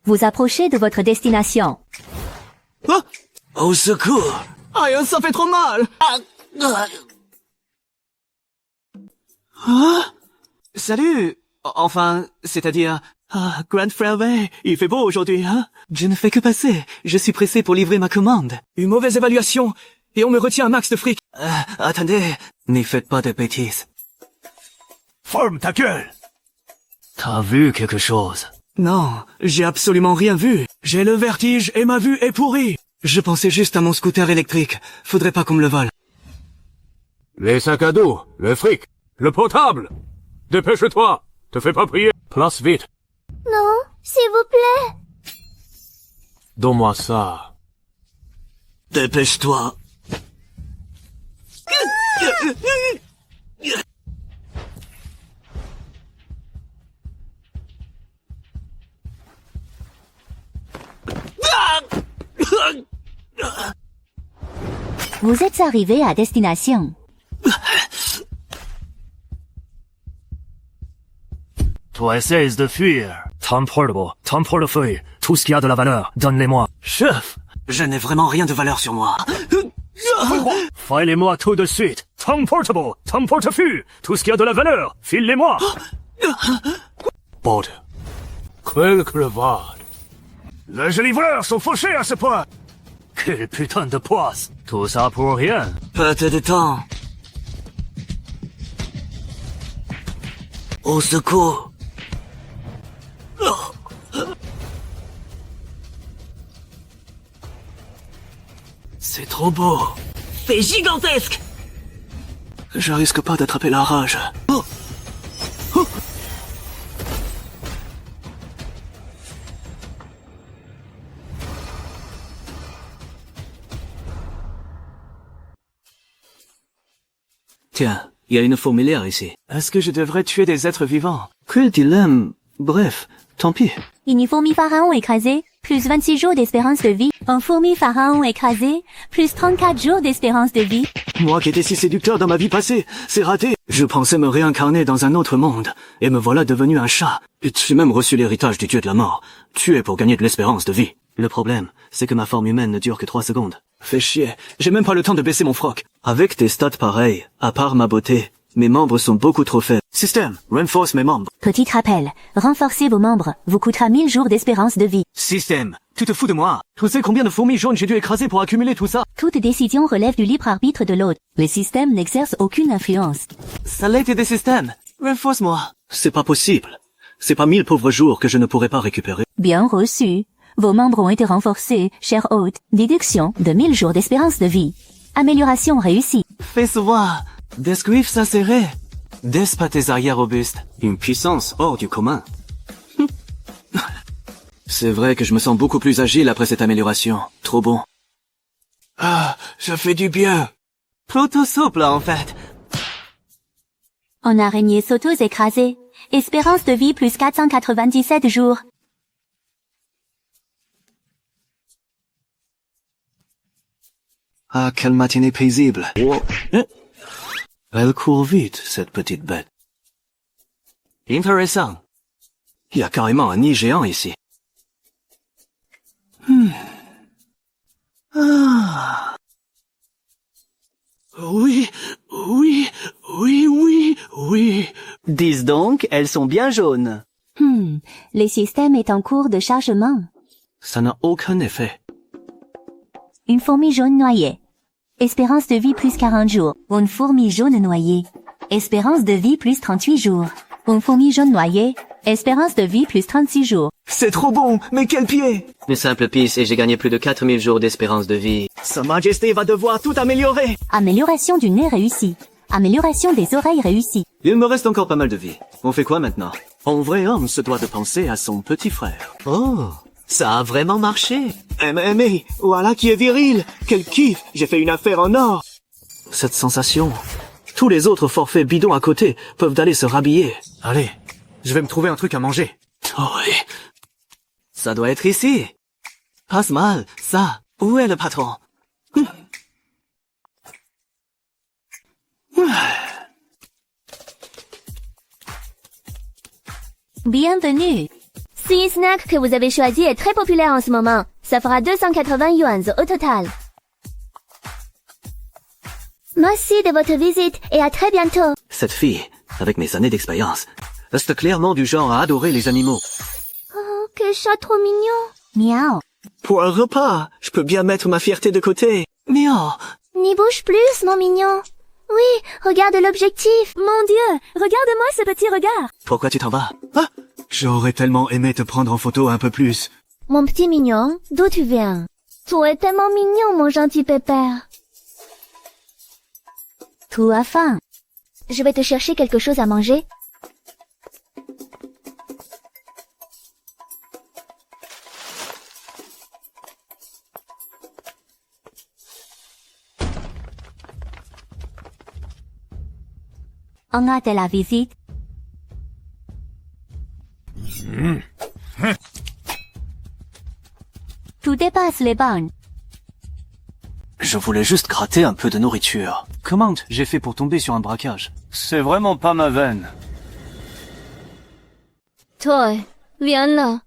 Vous approchez de votre destination. Ah, au secours! Aïe, ça fait trop mal! Ah? Salut! Enfin, c'est-à-dire... Ah, Grand Frère Wei, il fait beau aujourd'hui, hein? Je ne fais que passer. Je suis pressé pour livrer ma commande. Une mauvaise évaluation, et on me retient un max de fric. Attendez, n'y faites pas de bêtises. Ferme ta gueule! T'as vu quelque chose? Non, j'ai absolument rien vu. J'ai le vertige et ma vue est pourrie. Je pensais juste à mon scooter électrique. Faudrait pas qu'on me le vole. Les sacs à dos, le fric, le potable! Dépêche-toi! Te fais pas prier! Place vite! Non, s'il vous plaît. Donne-moi ça. Dépêche-toi. Vous êtes arrivé à destination. Toi cesse de fuir. Ton portable, ton portefeuille, tout ce qui a de la valeur, donne-les-moi. Chef, je n'ai vraiment rien de valeur sur moi. File-les-moi tout de suite. Ton portable, ton portefeuille, tout ce qui a de la valeur, file-les-moi. Borde. Quelle crevade. Les livreurs sont fauchés à ce point. Quelle putain de poisse. Tout ça pour rien. Pâte de temps. Au secours. C'est trop beau. C'est gigantesque. Je risque pas d'attraper la rage. Oh. Oh. Tiens, il y a une fourmilière ici. Est-ce que je devrais tuer des êtres vivants? Quel dilemme. Bref, tant pis. Une fourmi pharaon écrasée, plus 26 jours d'espérance de vie. Un fourmi pharaon écrasé, plus 34 jours d'espérance de vie. Moi qui étais si séducteur dans ma vie passée, c'est raté. Je pensais me réincarner dans un autre monde, et me voilà devenu un chat. Et j'ai même reçu l'héritage du dieu de la mort, tué pour gagner de l'espérance de vie. Le problème, c'est que ma forme humaine ne dure que 3 secondes. Fais chier, j'ai même pas le temps de baisser mon froc. Avec des stats pareils, à part ma beauté, mes membres sont beaucoup trop faibles. Système, renforce mes membres. Petit rappel, renforcer vos membres vous coûtera 1000 jours d'espérance de vie. Système, tu te fous de moi? Tu sais combien de fourmis jaunes j'ai dû écraser pour accumuler tout ça? Toute décision relève du libre arbitre de l'autre. Le système n'exerce aucune influence. Ça l'est des systèmes. Renforce-moi. C'est pas possible. C'est pas 1000 pauvres jours que je ne pourrai pas récupérer. Bien reçu. Vos membres ont été renforcés, cher hôte. Déduction de 1000 jours d'espérance de vie. Amélioration réussie. Fais-se voir. Des griffes acérées. Des pattes arrière robustes. Une puissance hors du commun. C'est vrai que je me sens beaucoup plus agile après cette amélioration. Trop bon. Ah, ça fait du bien. Plutôt souple, en fait. En araignée sauteuse écrasée. Espérance de vie plus 497 jours. Ah, quelle matinée paisible. Elle court vite, cette petite bête. Intéressant. Il y a carrément un nid géant ici. Ah. Oui, oui, oui, oui, oui. Dis donc, elles sont bien jaunes. Le système est en cours de chargement. Ça n'a aucun effet. Une fourmi jaune noyée. Espérance de vie plus 40 jours. Une fourmi jaune noyée. Espérance de vie plus 38 jours. Une fourmi jaune noyée. Espérance de vie plus 36 jours. C'est trop bon, mais quel pied! Une simple piste et j'ai gagné plus de 4000 jours d'espérance de vie. Sa Majesté va devoir tout améliorer. Amélioration du nez réussie. Amélioration des oreilles réussie. Il me reste encore pas mal de vie. On fait quoi maintenant? Un vrai homme se doit de penser à son petit frère. Oh, ça a vraiment marché. Mais, voilà qui est viril. Quel kiff, j'ai fait une affaire en or. Cette sensation. Tous les autres forfaits bidons à côté peuvent aller se rhabiller. Allez, je vais me trouver un truc à manger. Oh oui. Ça doit être ici. Passe mal, ça. Où est le patron? Bienvenue. Ce snack que vous avez choisi est très populaire en ce moment. Ça fera 280 yuans au total. Merci de votre visite et à très bientôt. Cette fille, avec mes années d'expérience, reste clairement du genre à adorer les animaux. Oh, quel chat trop mignon. Miaou. Pour un repas, je peux bien mettre ma fierté de côté. Miaou. N'y bouge plus, mon mignon. Oui, regarde l'objectif. Mon Dieu, regarde-moi ce petit regard. Pourquoi tu t'en vas? Ah, j'aurais tellement aimé te prendre en photo un peu plus. Mon petit mignon, d'où tu viens? Tu es tellement mignon, mon gentil pépère. Tu as faim. Je vais te chercher quelque chose à manger. On a-t-elle la visite? Tout dépasse les bornes. Je voulais juste gratter un peu de nourriture. Comment j'ai fait pour tomber sur un braquage? C'est vraiment pas ma veine. Toi, viens là.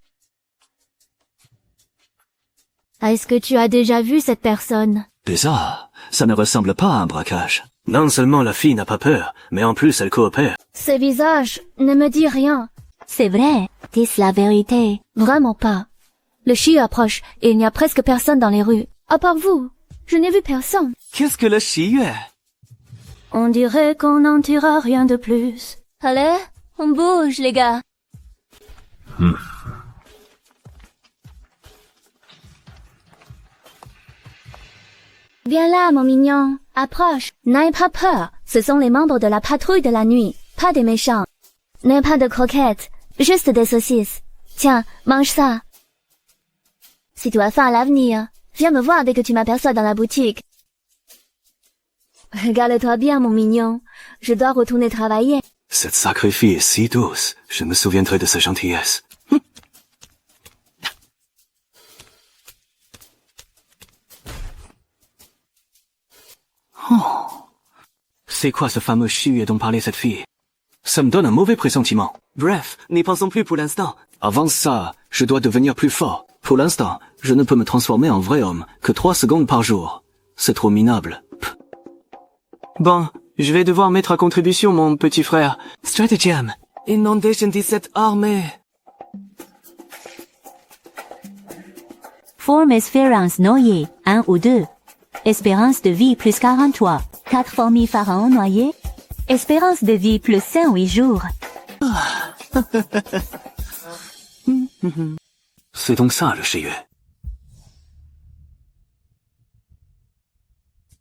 Est-ce que tu as déjà vu cette personne? Bizarre, ça ne ressemble pas à un braquage. Non seulement la fille n'a pas peur, mais en plus elle coopère. Ce visage ne me dit rien. C'est vrai, dis la vérité. Vraiment pas. Le chien approche et il n'y a presque personne dans les rues. À part vous, je n'ai vu personne. Qu'est-ce que le chien? On dirait qu'on n'en tirera rien de plus. Allez, on bouge, les gars. Viens là, mon mignon. Approche. N'aie pas peur. Ce sont les membres de la patrouille de la nuit. Pas des méchants. N'aie pas de croquettes. Juste des saucisses. Tiens, mange ça. Si tu as faim à l'avenir, viens me voir dès que tu m'aperçois dans la boutique. Regarde-toi bien, mon mignon. Je dois retourner travailler. Cette sacrée fille est si douce. Je me souviendrai de sa gentillesse. Oh. C'est quoi ce fameux chihuet dont parlait cette fille? Ça me donne un mauvais pressentiment. Bref, n'y pensons plus pour l'instant. Avant ça, je dois devenir plus fort. Pour l'instant, je ne peux me transformer en vrai homme que 3 secondes par jour. C'est trop minable. Pff. Bon, je vais devoir mettre à contribution mon petit frère. Stratagem. Inondation 17 armée. Forme espérance noyée, 1 ou 2. Espérance de vie plus 43. 4 fourmis pharaons noyées. Espérance de vie plus 108 jours. C'est donc ça le chihuet.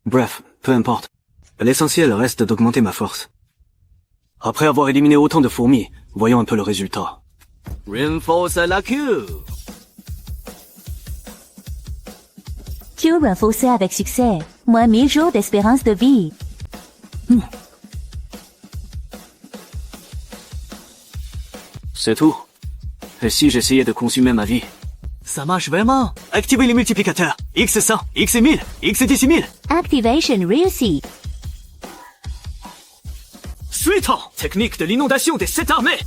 Bref, peu importe. L'essentiel reste d'augmenter ma force. Après avoir éliminé autant de fourmis, voyons un peu le résultat. Reinforce la queue. Q renforcé avec succès. Moins 1000 jours d'espérance de vie. C'est tout. Et si j'essayais de consumer ma vie? Ça marche vraiment. Activez les multiplicateurs. X100, X1000, X10000. Activation réussie. Suivant, technique de l'inondation des 7 armées.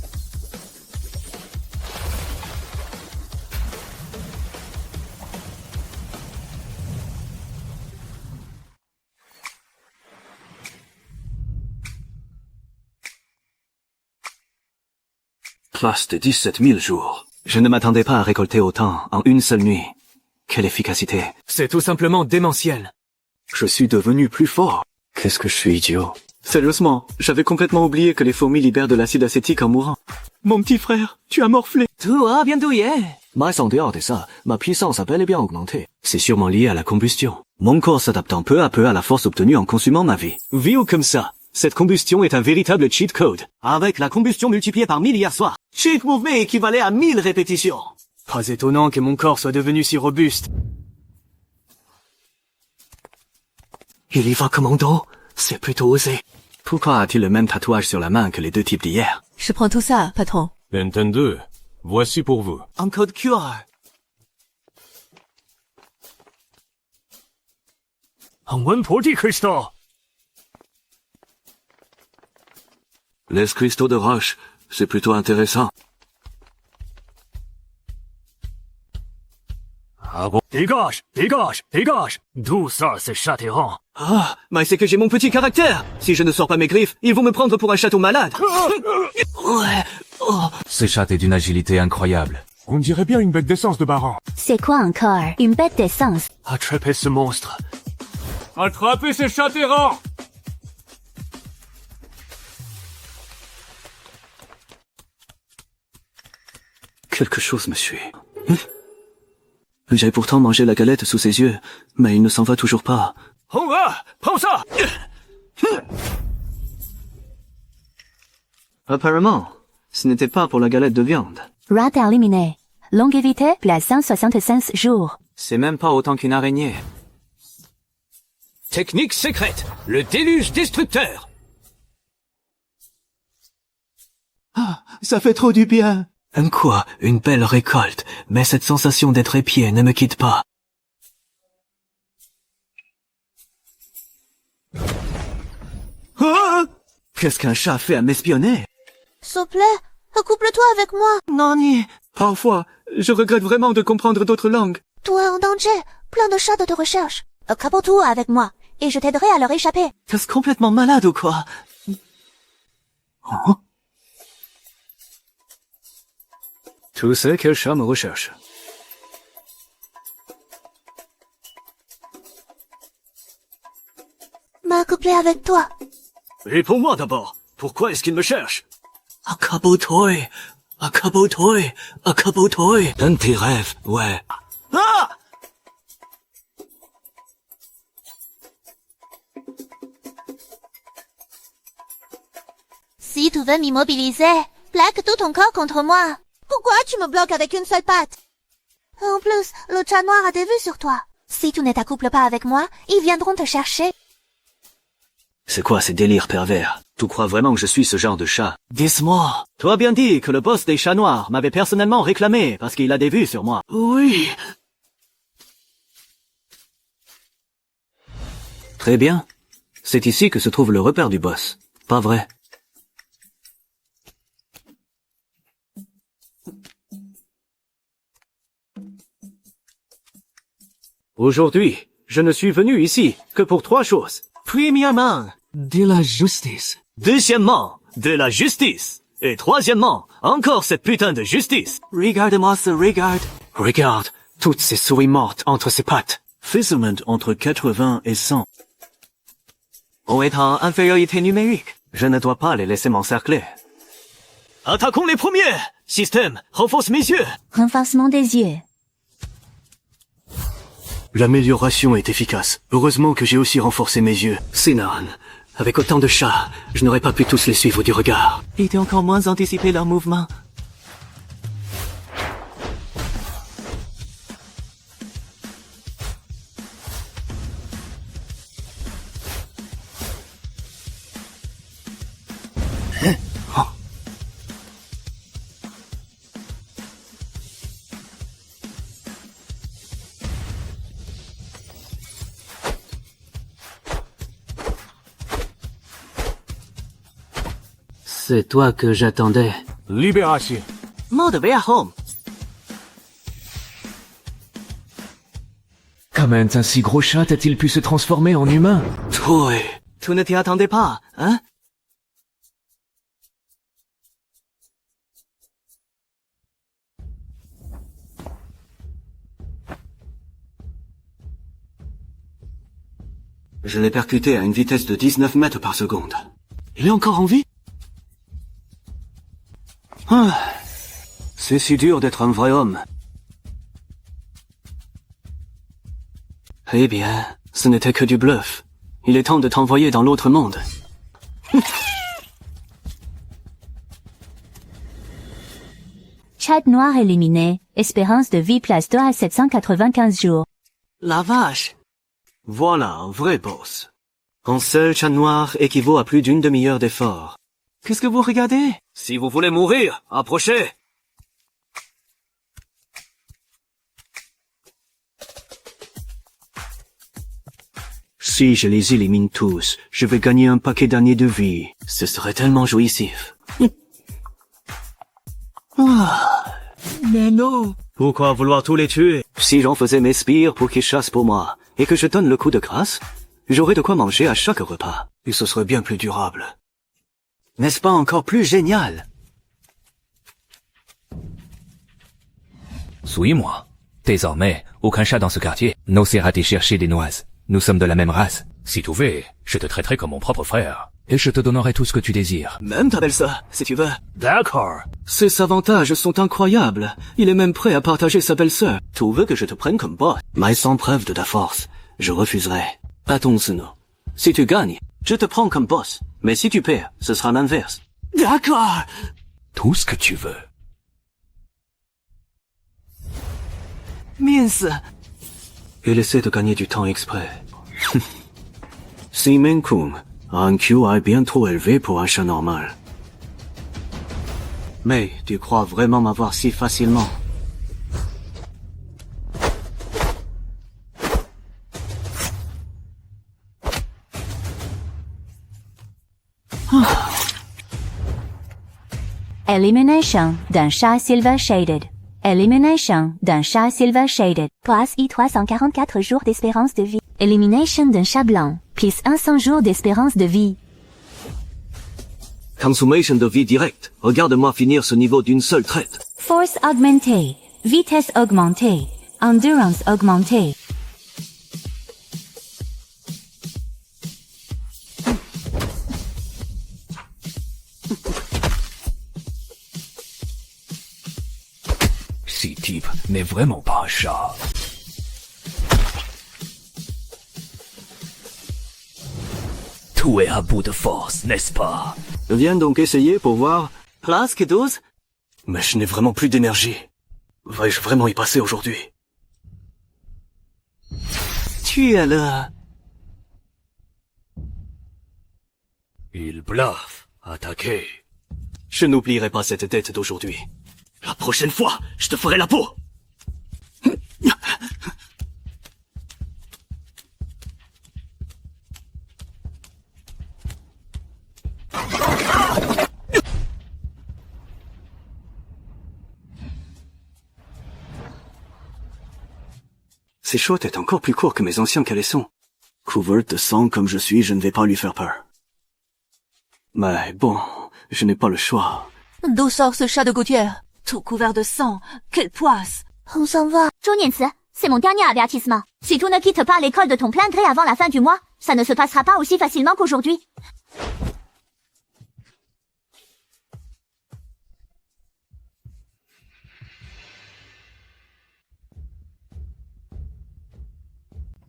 Place de 17 000 jours. Je ne m'attendais pas à récolter autant en une seule nuit. Quelle efficacité. C'est tout simplement démentiel. Je suis devenu plus fort. Qu'est-ce que je suis idiot. Sérieusement, j'avais complètement oublié que les fourmis libèrent de l'acide acétique en mourant. Mon petit frère, tu as morflé. Tout va bien douillé. Mais en dehors de ça, ma puissance a bel et bien augmenté. C'est sûrement lié à la combustion. Mon corps s'adaptant peu à peu à la force obtenue en consumant ma vie. Vu comme ça, cette combustion est un véritable cheat code. Avec la combustion multipliée par 1000 hier soir, chaque mouvement équivalait à 1000 répétitions. Pas étonnant que mon corps soit devenu si robuste. Il y va, commando. C'est plutôt osé. Pourquoi a-t-il le même tatouage sur la main que les deux types d'hier? Je prends tout ça, patron. Entendu. Voici pour vous. Un code QR. Un one party crystal. Les cristaux de roche, c'est plutôt intéressant. Dégage, dégage, dégage. D'où ça, ces chats errants? Ah, mais c'est que j'ai mon petit caractère. Si je ne sors pas mes griffes, ils vont me prendre pour un chaton malade. Ouais. Oh. Ce chat est d'une agilité incroyable. On dirait bien une bête d'essence de Baran. C'est quoi encore? Une bête d'essence. Attrapez ce monstre. Attrapez ces chats errants! Quelque chose me suit. J'ai pourtant mangé la galette sous ses yeux, mais il ne s'en va toujours pas. Honga, prends ça! Apparemment, ce n'était pas pour la galette de viande. Rat éliminé. Longévité plus 175 jours. C'est même pas autant qu'une araignée. Technique secrète, le déluge destructeur. Ah, ça fait trop du bien. Quoi, une belle récolte, mais cette sensation d'être épié ne me quitte pas. Ah! Qu'est-ce qu'un chat fait à m'espionner? S'il te plaît, accouple-toi avec moi. Nani. Parfois, je regrette vraiment de comprendre d'autres langues. Toi en danger, plein de chats te recherchent. Accouple-toi avec moi, et je t'aiderai à leur échapper. T'es complètement malade ou quoi? Oh? Tu sais quel chat me recherche. M'accoupler avec toi. Réponds-moi d'abord. Pourquoi est-ce qu'il me cherche? Akabotoy. Akabotoy. Akabotoy. Un de tes rêves, ouais. Ah! Si tu veux m'immobiliser, plaque tout ton corps contre moi. Pourquoi tu me bloques avec une seule patte? En plus, le chat noir a des vues sur toi. Si tu ne t'accouples pas avec moi, ils viendront te chercher. C'est quoi ces délires pervers? Tu crois vraiment que je suis ce genre de chat? Dis-moi. Tu as bien dit que le boss des chats noirs m'avait personnellement réclamé parce qu'il a des vues sur moi. Oui. Très bien. C'est ici que se trouve le repère du boss. Pas vrai? Aujourd'hui, je ne suis venu ici que pour 3 choses. Premièrement, de la justice. Deuxièmement, de la justice. Et troisièmement, encore cette putain de justice. Regarde-moi ce regard. Regarde, toutes ces souris mortes entre ses pattes. Fizzlement entre 80 et 100. On est en infériorité numérique. Je ne dois pas les laisser m'encercler. Attaquons les premiers! Système, renforce mes yeux! Renforcement des yeux. L'amélioration est efficace. Heureusement que j'ai aussi renforcé mes yeux. Sinon, avec autant de chats, je n'aurais pas pu tous les suivre du regard. Et encore moins anticiper leurs mouvements. C'est toi que j'attendais. Libération. Mode home. Comment un si gros chat a-t-il pu se transformer en humain? Toi, tu ne t'y attendais pas, hein? Je l'ai percuté à une vitesse de 19 mètres par seconde. Il est encore en vie? Ah, c'est si dur d'être un vrai homme. Eh bien, ce n'était que du bluff. Il est temps de t'envoyer dans l'autre monde. Chat noir éliminé. Espérance de vie plus 2 à 795 jours. La vache! Voilà un vrai boss. Un seul chat noir équivaut à plus d'une demi-heure d'effort. Qu'est-ce que vous regardez? Si vous voulez mourir, approchez! Si je les élimine tous, je vais gagner un paquet d'années de vie. Ce serait tellement jouissif. Ah, mais non! Pourquoi vouloir tous les tuer? Si j'en faisais mes sbires pour qu'ils chassent pour moi, et que je donne le coup de grâce, j'aurais de quoi manger à chaque repas, et ce serait bien plus durable. N'est-ce pas encore plus génial? Suis-moi. Désormais, aucun chat dans ce quartier n'osera aller chercher des noises. Nous sommes de la même race. Si tu veux, je te traiterai comme mon propre frère. Et je te donnerai tout ce que tu désires. Même ta belle-sœur, si tu veux. D'accord. Ses avantages sont incroyables. Il est même prêt à partager sa belle-sœur. Tu veux que je te prenne comme boss, mais sans preuve de ta force. Je refuserai. Attention. Si tu gagnes, je te prends comme boss. Mais si tu perds, ce sera l'inverse. D'accord. Tout ce que tu veux. Mince. Il essaie de gagner du temps exprès. Si Menkung a un QI bien trop élevé pour un chat normal. Mais tu crois vraiment m'avoir si facilement? Elimination d'un chat silver shaded. Elimination d'un chat silver shaded. Plus I344 jours d'espérance de vie. Elimination d'un chat blanc. Plus 100 jours d'espérance de vie. Consommation de vie directe. Regarde-moi finir ce niveau d'une seule traite. Force augmentée. Vitesse augmentée. Endurance augmentée. Ce type n'est vraiment pas un chat. Tout est à bout de force, n'est-ce pas? Viens donc essayer pour voir. Presque 12. Mais je n'ai vraiment plus d'énergie. Vais-je vraiment y passer aujourd'hui? Tu es là. Il bluffe. Attaquez. Je n'oublierai pas cette dette d'aujourd'hui. La prochaine fois, je te ferai la peau. Ces chouettes est encore plus court que mes anciens caleçons. Couverte de sang comme je suis, je ne vais pas lui faire peur. Mais bon, je n'ai pas le choix. D'où sort ce chat de gouttière? Tout couvert de sang. Quelle poisse! On s'en va. 周念慈, c'est mon dernier avertissement. Si tu ne quittes pas l'école de ton plein gré avant la fin du mois, ça ne se passera pas aussi facilement qu'aujourd'hui.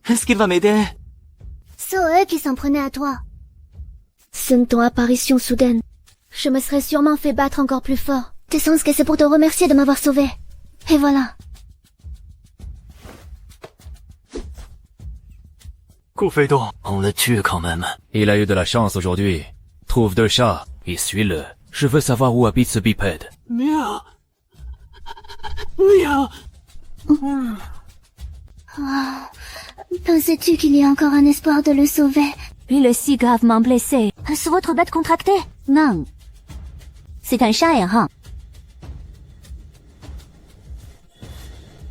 Est-ce qu'il va m'aider? C'est eux qui s'en prenaient à toi. Sans ton apparition soudaine, je me serais sûrement fait battre encore plus fort. Tu sens que c'est pour te remercier de m'avoir sauvé. Et voilà. Couffaidon, on le tue quand même. Il a eu de la chance aujourd'hui. Trouve 2 chats et suis-le. Je veux savoir où habite ce bipède. Miaou. Miaou. Pensais-tu qu'il y a encore un espoir de le sauver? Il est si gravement blessé. Est-ce votre bête contractée? Non. C'est un chat errant.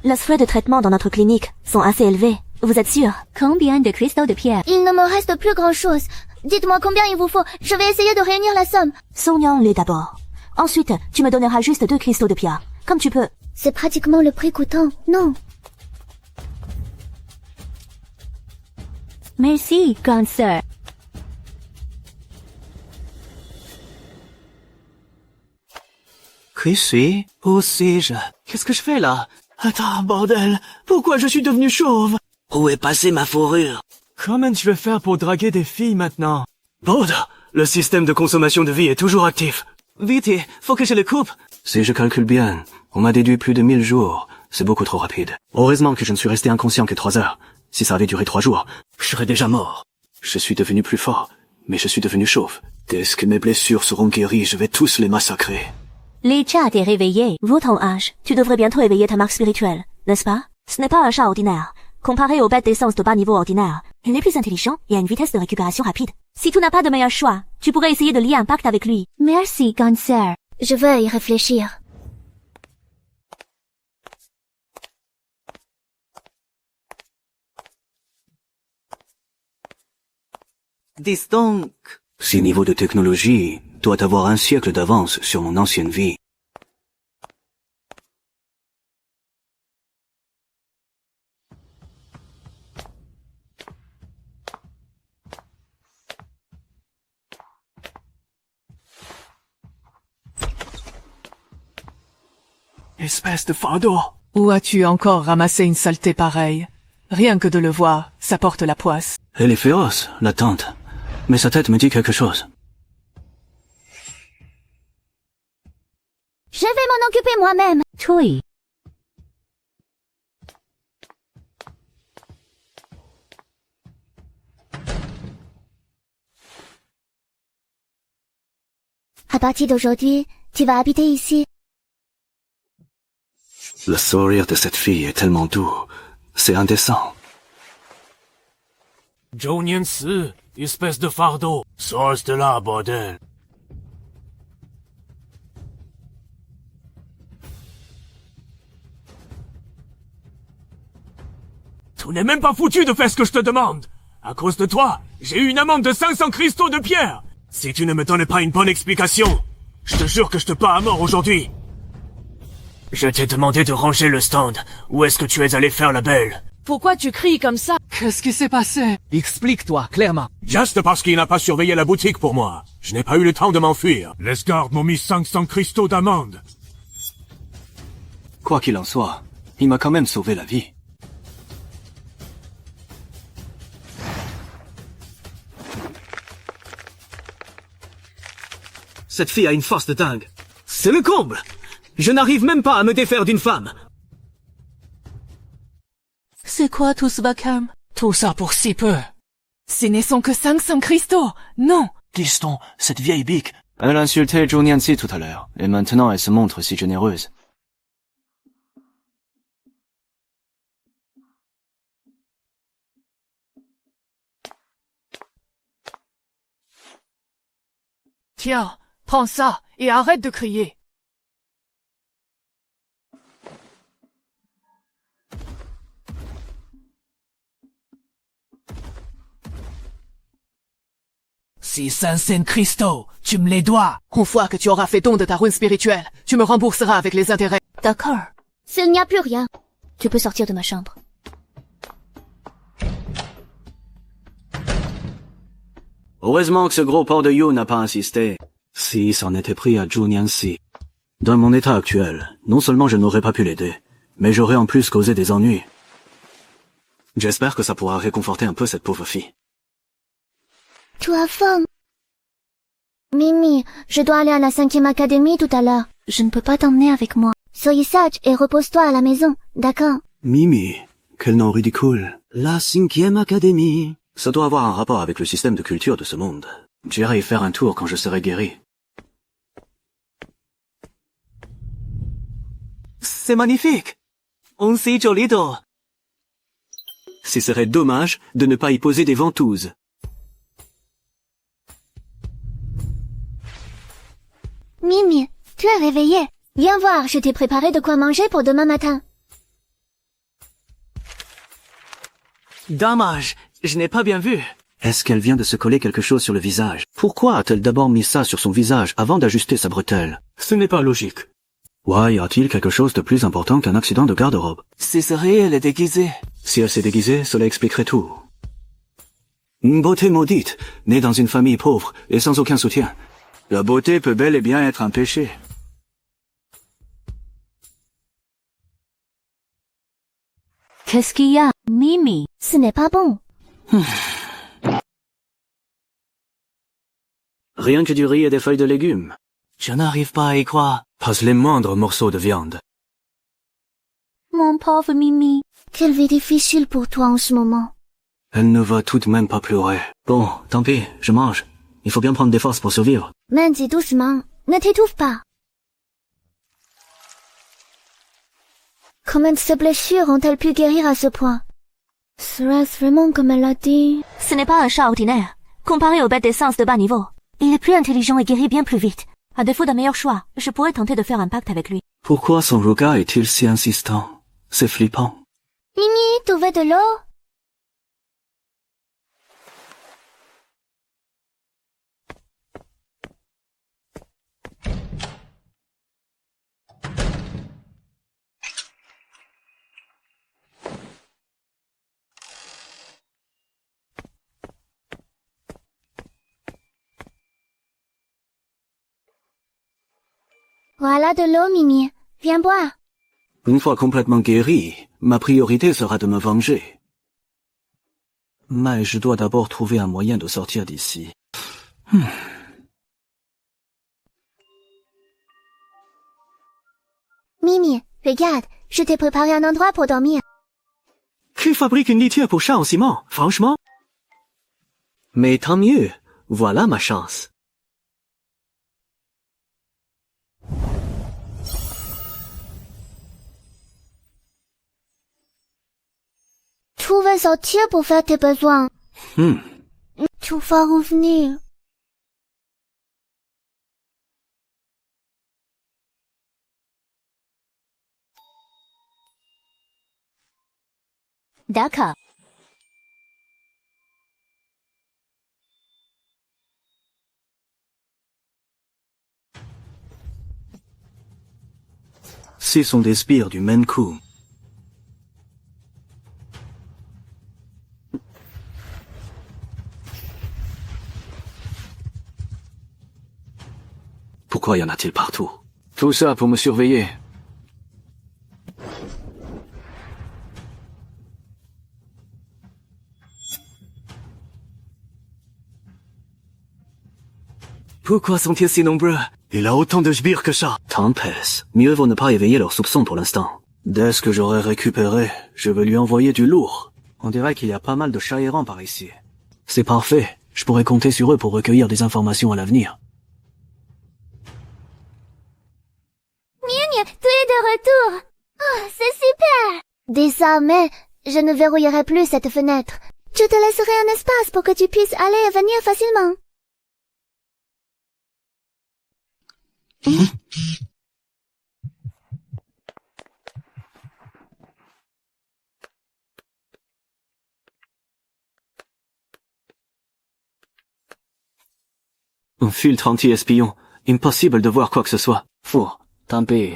Les frais de traitement dans notre clinique sont assez élevés. Vous êtes sûr? Combien de cristaux de pierre? Il ne me reste plus grand-chose. Dites-moi combien il vous faut. Je vais essayer de réunir la somme. Soignons-les d'abord. Ensuite, tu me donneras juste 2 cristaux de pierre. Comme tu peux. C'est pratiquement le prix coûtant, non? Merci, grande sœur. Qui suis? Où suis-je? Qu'est-ce que je fais là? Attends, bordel. Pourquoi je suis devenu chauve? Où est passée ma fourrure? Comment je vais faire pour draguer des filles maintenant? Baude, le système de consommation de vie est toujours actif. Vite, faut que je le coupe. Si je calcule bien, on m'a déduit plus de 1000 jours. C'est beaucoup trop rapide. Heureusement que je ne suis resté inconscient que 3 heures. Si ça avait duré 3 jours, je serais déjà mort. Je suis devenu plus fort, mais je suis devenu chauve. Dès que mes blessures seront guéries, je vais tous les massacrer. Les chats est réveillé. Vu ton âge, tu devrais bientôt éveiller ta marque spirituelle, n'est-ce pas? Ce n'est pas un chat ordinaire. Comparé aux bêtes d'essence de bas niveau ordinaire, il est plus intelligent et a une vitesse de récupération rapide. Si tu n'as pas de meilleur choix, tu pourrais essayer de lier un pacte avec lui. Merci, grande sœur. Je vais y réfléchir. Dis donc. Si niveau de technologie doit avoir un siècle d'avance sur mon ancienne vie. Espèce de fardeau. Où as-tu encore ramassé une saleté pareille? Rien que de le voir, ça porte la poisse. Elle est féroce, la tante. Mais sa tête me dit quelque chose. Je vais m'en occuper moi-même. Toy. À partir d'aujourd'hui, tu vas habiter ici. Le sourire de cette fille est tellement doux. C'est indécent. Zhou Nianci, espèce de fardeau. Sors de là, bordel. Tu n'es même pas foutu de faire ce que je te demande. À cause de toi, j'ai eu une amende de 500 cristaux de pierre. Si tu ne me donnes pas une bonne explication, je te jure que je te bats à mort aujourd'hui. Je t'ai demandé de ranger le stand. Où est-ce que tu es allé faire la belle? Pourquoi tu cries comme ça? Qu'est-ce qui s'est passé? Explique-toi, clairement. Juste parce qu'il n'a pas surveillé la boutique pour moi. Je n'ai pas eu le temps de m'enfuir. Les gardes m'ont mis 500 cristaux d'amende. Quoi qu'il en soit, il m'a quand même sauvé la vie. Cette fille a une force de dingue. C'est le comble! Je n'arrive même pas à me défaire d'une femme. C'est quoi tout ce vacarme? Tout ça pour si peu. Ce ne sont que 500 cristaux. Non. Diston, cette vieille bique. Elle a insulté Zhou Nianci tout à l'heure, et maintenant elle se montre si généreuse. Tiens, prends ça et arrête de crier. Ces 500 cristaux, tu me les dois. Une fois que tu auras fait don de ta rune spirituelle, tu me rembourseras avec les intérêts. D'accord. S'il n'y a plus rien, tu peux sortir de ma chambre. Heureusement que ce gros porc de You n'a pas insisté. Si c'en était pris à Zhou Nianci. Dans mon état actuel, non seulement je n'aurais pas pu l'aider, mais j'aurais en plus causé des ennuis. J'espère que ça pourra réconforter un peu cette pauvre fille. Tu as faim? Mimi, je dois aller à la 5e académie tout à l'heure. Je ne peux pas t'emmener avec moi. Sois sage et repose-toi à la maison, d'accord? Mimi, quel nom ridicule. La 5e académie. Ça doit avoir un rapport avec le système de culture de ce monde. J'irai y faire un tour quand je serai guéri. C'est magnifique. On s'y jolito. Ce serait dommage de ne pas y poser des ventouses. Mimi, tu es réveillée. Viens voir, je t'ai préparé de quoi manger pour demain matin. Dommage, je n'ai pas bien vu. Est-ce qu'elle vient de se coller quelque chose sur le visage? Pourquoi a-t-elle d'abord mis ça sur son visage avant d'ajuster sa bretelle? Ce n'est pas logique. Ouais, y a-t-il quelque chose de plus important qu'un accident de garde-robe? Si elle est déguisée. Si elle s'est déguisée, cela expliquerait tout. Une beauté maudite, née dans une famille pauvre et sans aucun soutien. La beauté peut bel et bien être un péché. Qu'est-ce qu'il y a, Mimi? Ce n'est pas bon. Rien que du riz et des feuilles de légumes. Je n'arrive pas à y croire. Pas les moindres morceaux de viande. Mon pauvre Mimi. Quelle vie difficile pour toi en ce moment. Elle ne va tout de même pas pleurer. Bon, tant pis, je mange. Il faut bien prendre des forces pour survivre. Mais dis doucement, ne t'étouffe pas. Comment ces blessures ont-elles pu guérir à ce point? Serait-ce vraiment comme elle l'a dit? Ce n'est pas un chat ordinaire. Comparé aux bêtes d'essence de bas niveau, il est plus intelligent et guérit bien plus vite. À défaut d'un meilleur choix, je pourrais tenter de faire un pacte avec lui. Pourquoi son regard est-il si insistant? C'est flippant. Mimi, tu veux de l'eau? Voilà de l'eau, Mimi. Viens boire. Une fois complètement guéri, ma priorité sera de me venger. Mais je dois d'abord trouver un moyen de sortir d'ici. Mimi, regarde, je t'ai préparé un endroit pour dormir. Qui fabrique une litière pour chat en ciment, franchement? Mais tant mieux, voilà ma chance. Tu vas sortir pour faire tes besoins. Tu vas revenir. D'accord. Ce sont des sbires du Menkou. Pourquoi y en a-t-il partout? Tout ça pour me surveiller. Pourquoi sont-ils si nombreux? Il a autant de sbires que ça. Tempest, mieux vaut ne pas éveiller leurs soupçons pour l'instant. Dès ce que j'aurai récupéré, je vais lui envoyer du lourd. On dirait qu'il y a pas mal de chats errants par ici. C'est parfait. Je pourrais compter sur eux pour recueillir des informations à l'avenir. Tu es de retour. Oh, c'est super. Désormais, je ne verrouillerai plus cette fenêtre. Je te laisserai un espace pour que tu puisses aller et venir facilement. Un filtre anti-espion. Impossible de voir quoi que ce soit. Four. Tant pis.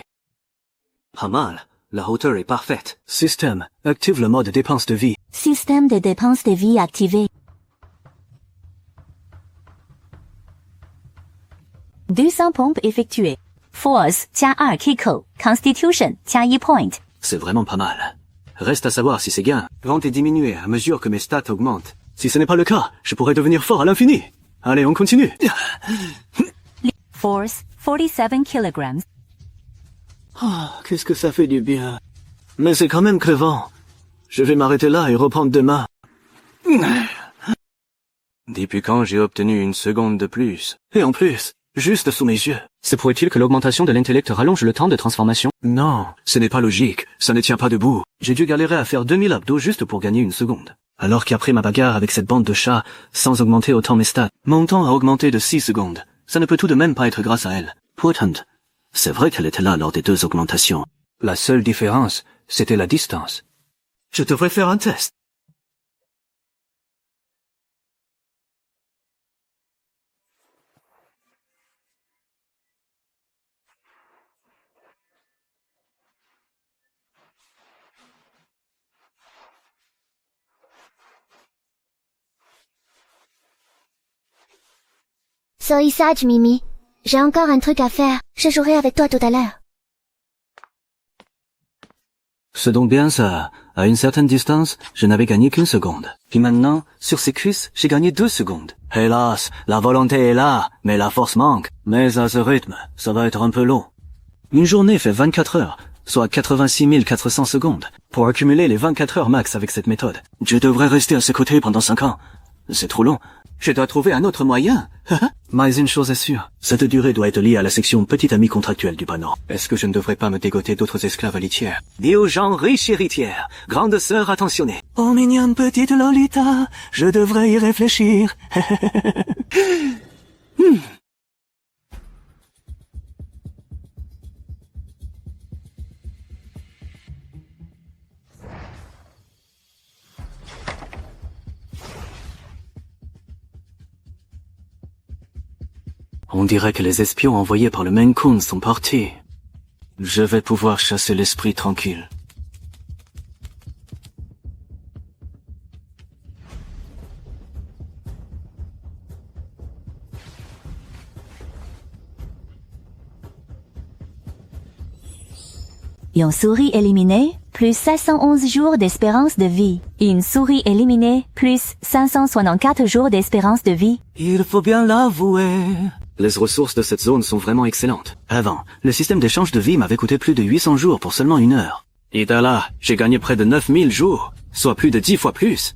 Pas mal. La hauteur est parfaite. Système. Active le mode dépense de vie. Système de dépense de vie activé. 200 pompes effectuées. Force加2 Kiko. Constitution加1 point. C'est vraiment pas mal. Reste à savoir si ces gains vont et diminuer à mesure que mes stats augmentent. Si ce n'est pas le cas, je pourrais devenir fort à l'infini. Allez, on continue. Force 47 kilograms. Ah, qu'est-ce que ça fait du bien. Mais c'est quand même crevant. Je vais m'arrêter là et reprendre demain. Depuis quand j'ai obtenu une seconde de plus? Et en plus, juste sous mes yeux. Se pourrait-il que l'augmentation de l'intellect rallonge le temps de transformation? Non, ce n'est pas logique. Ça ne tient pas debout. J'ai dû galérer à faire 2000 abdos juste pour gagner une seconde. Alors qu'après ma bagarre avec cette bande de chats, sans augmenter autant mes stats, mon temps a augmenté de 6 secondes. Ça ne peut tout de même pas être grâce à elle. Pourtant, c'est vrai qu'elle était là lors des deux augmentations. La seule différence, c'était la distance. Je devrais faire un test. Sois sage, Mimi. J'ai encore un truc à faire. Je jouerai avec toi tout à l'heure. C'est donc bien ça. À une certaine distance, je n'avais gagné qu'une seconde. Puis maintenant, sur ces cuisses, j'ai gagné 2 secondes. Hélas, la volonté est là, mais la force manque. Mais à ce rythme, ça va être un peu long. Une journée fait 24 heures, soit 86 400 secondes. Pour accumuler les 24 heures max avec cette méthode, je devrais rester à ses côtés pendant 5 ans. C'est trop long. Je dois trouver un autre moyen. Mais une chose est sûre, cette durée doit être liée à la section petite amie contractuelle du panneau. Est-ce que je ne devrais pas me dégoter d'autres esclaves litières? Dis aux gens riches héritières, grande sœur attentionnée. Oh mignonne petite Lolita, je devrais y réfléchir. On dirait que les espions envoyés par le Menkun sont partis. Je vais pouvoir chasser l'esprit tranquille. Une souris éliminée, plus 711 jours d'espérance de vie. Une souris éliminée, plus 564 jours d'espérance de vie. Il faut bien l'avouer. Les ressources de cette zone sont vraiment excellentes. Avant, le système d'échange de vie m'avait coûté plus de 800 jours pour seulement 1 heure. Et là, j'ai gagné près de 9000 jours, soit plus de 10 fois plus.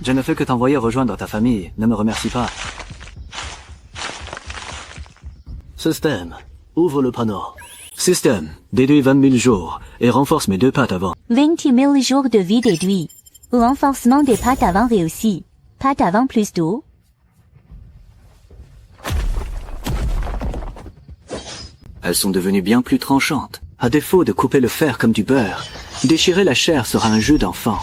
Je ne fais que t'envoyer rejoindre ta famille, ne me remercie pas. Système, ouvre le panneau. Système, déduit 20 000 jours et renforce mes 2 pattes avant. 28 000 jours de vie déduits. Renforcement des pattes avant réussi. Pattes avant plus d'eau. Elles sont devenues bien plus tranchantes. À défaut de couper le fer comme du beurre, déchirer la chair sera un jeu d'enfant.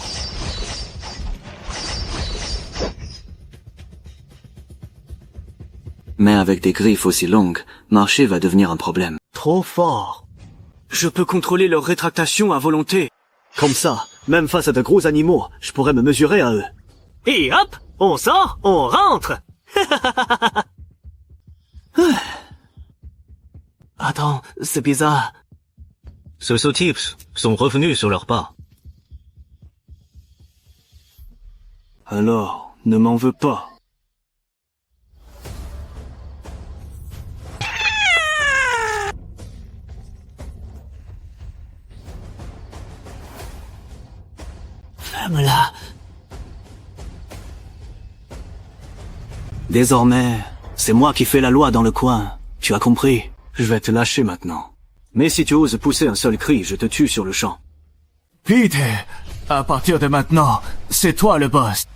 Mais avec des griffes aussi longues, marcher va devenir un problème. Trop fort. Je peux contrôler leur rétractation à volonté. Comme ça, même face à de gros animaux, je pourrais me mesurer à eux. Et hop, on sort, on rentre. Attends, c'est bizarre. Ces types sont revenus sur leurs pas. Alors, ne m'en veux pas. Ferme-la. Désormais, c'est moi qui fais la loi dans le coin. Tu as compris? Je vais te lâcher maintenant. Mais si tu oses pousser un seul cri, je te tue sur le champ. Peter, à partir de maintenant, c'est toi le boss.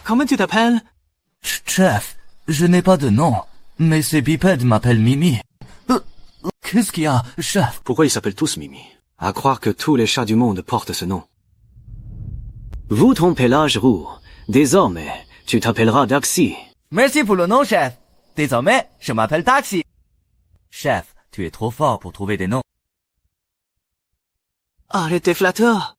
Comment tu t'appelles? Chef, je n'ai pas de nom, mais ces bipèdes m'appellent Mimi. Qu'est-ce qu'il y a, chef? Pourquoi ils s'appellent tous Mimi? À croire que tous les chats du monde portent ce nom. Vous trompez l'âge roux. Désormais, tu t'appelleras Daxi. Merci pour le nom, chef. Désormais, je m'appelle Taxi. Chef, tu es trop fort pour trouver des noms. Arrêtez flatteur.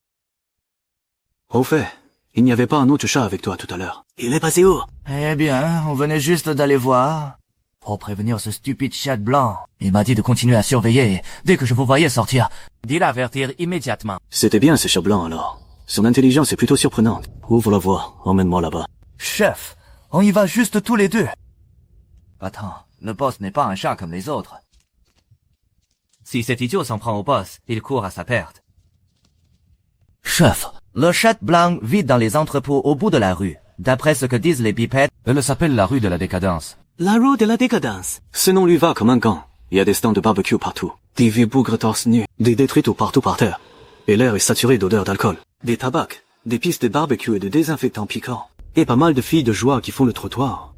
Au fait, il n'y avait pas un autre chat avec toi tout à l'heure. Il est passé où? Eh bien, on venait juste d'aller voir. Pour prévenir ce stupide chat blanc. Il m'a dit de continuer à surveiller. Dès que je vous voyais sortir, d'y l'avertir immédiatement. C'était bien ce chat blanc alors. Son intelligence est plutôt surprenante. Ouvre la voie, emmène-moi là-bas. Chef, on y va juste tous les deux. Attends, le boss n'est pas un chat comme les autres. Si cet idiot s'en prend au boss, il court à sa perte. Chef, le chat blanc vit dans les entrepôts au bout de la rue. D'après ce que disent les bipèdes, Elle s'appelle la rue de la décadence. La rue de la décadence. Ce nom lui va comme un gant. Il y a des stands de barbecue partout. Des vieux bougres torse nus. Des détritus partout par terre. Et l'air est saturé d'odeur d'alcool. Des tabacs. Des pistes de barbecue et de désinfectants piquants. Et pas mal de filles de joie qui font le trottoir.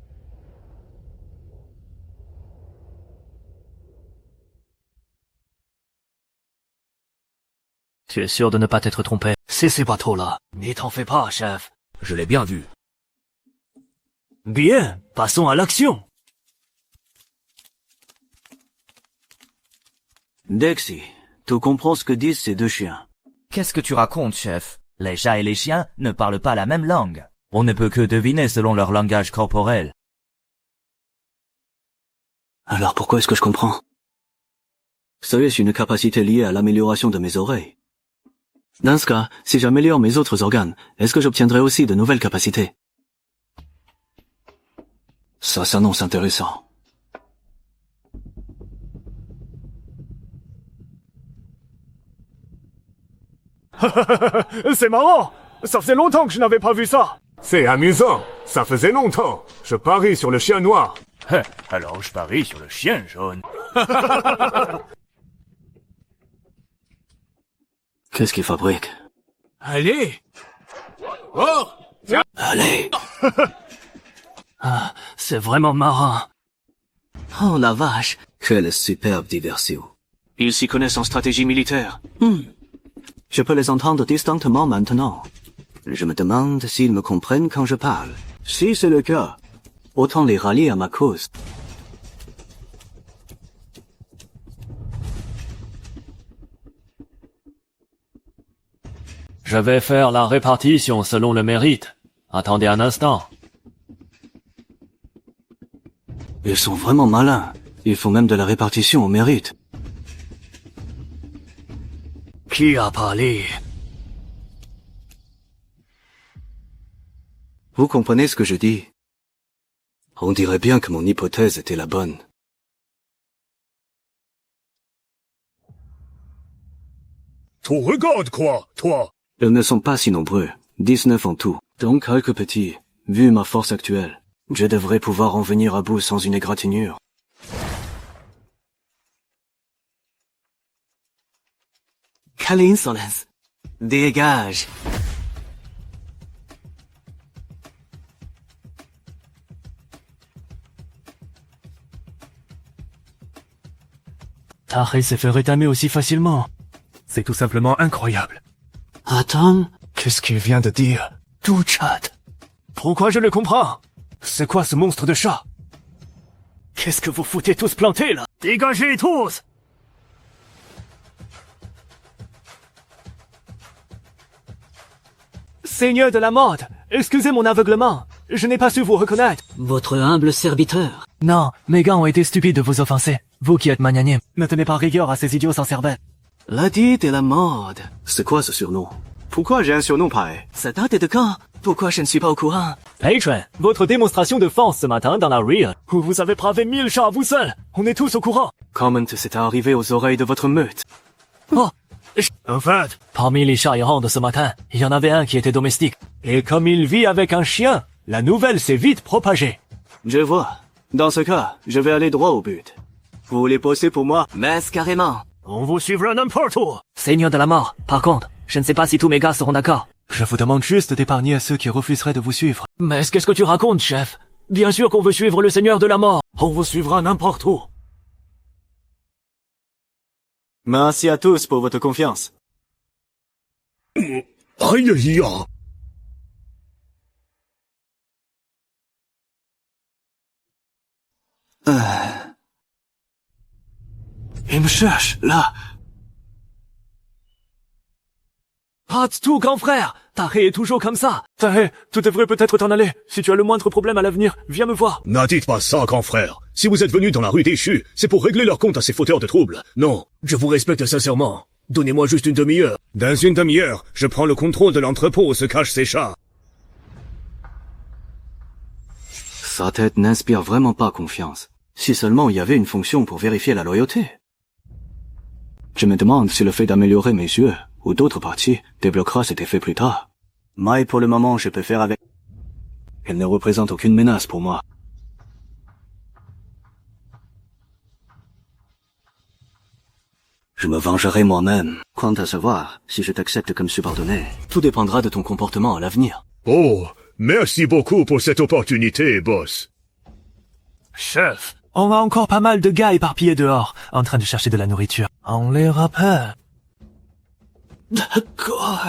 tu es sûr de ne pas t'être trompé? C'est pas trop là. Mais t'en fais pas, chef. Je l'ai bien vu. Bien, passons à l'action. Dexy, tu comprends ce que disent ces 2 chiens? Qu'est-ce que tu racontes, chef? Les chats et les chiens ne parlent pas la même langue. On ne peut que deviner selon leur langage corporel. Alors pourquoi est-ce que je comprends? Serait-ce une capacité liée à l'amélioration de mes oreilles? Dans ce cas, si j'améliore mes autres organes, est-ce que j'obtiendrai aussi de nouvelles capacités? Ça s'annonce intéressant. C'est marrant. Ça faisait longtemps que je n'avais pas vu ça. C'est amusant. Ça faisait longtemps. Je parie sur le chien noir. Alors je parie sur le chien jaune. Qu'est-ce qu'ils fabriquent? Allez. Oh, tiens. Allez. Ah, c'est vraiment marrant. Oh la vache. Quelle superbe diversion. Ils s'y connaissent en stratégie militaire. Je peux les entendre distinctement maintenant. Je me demande s'ils me comprennent quand je parle. Si c'est le cas, autant les rallier à ma cause. Je vais faire la répartition selon le mérite. Attendez un instant. Ils sont vraiment malins. Ils font même de la répartition au mérite. Qui a parlé? Vous comprenez ce que je dis? On dirait bien que mon hypothèse était la bonne. Tu regardes quoi, toi? Ils ne sont pas si nombreux. 19 en tout. Donc quelques petits. Vu ma force actuelle, je devrais pouvoir en venir à bout sans une égratignure. Quelle insolence! Dégage! Taré s'est fait rétamer aussi facilement. C'est tout simplement incroyable. Attends, Qu'est-ce qu'il vient de dire? Tout chat. Pourquoi je le comprends? C'est quoi ce monstre de chat? Qu'est-ce que vous foutez tous plantés là? Dégagez tous! Seigneur de la mode, excusez mon aveuglement. Je n'ai pas su vous reconnaître. votre humble serviteur. Non, mes gars ont été stupides de vous offenser. Vous qui êtes magnanime, ne tenez pas rigueur à ces idiots sans cervelle. La dite et la mode. C'est quoi ce surnom? Pourquoi j'ai un surnom pareil? Ça date de quand? Pourquoi je ne suis pas au courant? Patron, votre démonstration de force ce matin dans la rue, où vous avez bravé 1000 chats à vous seul. On est tous au courant. Comment c'est arrivé aux oreilles de votre meute? Oh, en fait, parmi les chats errants de ce matin, il y en avait un qui était domestique. Et comme il vit avec un chien, la nouvelle s'est vite propagée. Je vois. Dans ce cas, je vais aller droit au but. Vous voulez poser pour moi? Mais carrément. On vous suivra n'importe où. Seigneur de la mort, par contre, je ne sais pas si tous mes gars seront d'accord. Je vous demande juste d'épargner à ceux qui refuseraient de vous suivre. Mais qu'est-ce que tu racontes, chef? Bien sûr qu'on veut suivre le Seigneur de la mort. On vous suivra n'importe où. Merci à tous pour votre confiance. Aïe aïe aïe. Il me cherche, là. Rate tout, grand frère. Taré est toujours comme ça. Taré, tu devrais peut-être t'en aller. Si tu as le moindre problème à l'avenir, viens me voir. Ne dites pas ça, grand frère. Si vous êtes venu dans la rue déchue, c'est pour régler leur compte à ces fauteurs de troubles. Non, Je vous respecte sincèrement. Donnez-moi juste une demi-heure. dans une demi-heure, je prends le contrôle de l'entrepôt où se cachent ces chats. Sa tête n'inspire vraiment pas confiance. Si seulement il y avait une fonction pour vérifier la loyauté. Je me demande si le fait d'améliorer mes yeux, ou d'autres parties, débloquera cet effet plus tard. Mais pour le moment, je peux faire avec. Elle ne représente aucune menace pour moi. Je me vengerai moi-même. Quant à savoir si je t'accepte comme subordonné, tout dépendra de ton comportement à l'avenir. Oh, merci beaucoup pour cette opportunité, boss. Chef, on a encore pas mal de gars éparpillés dehors, en train de chercher de la nourriture. On les rappelle. D'accord.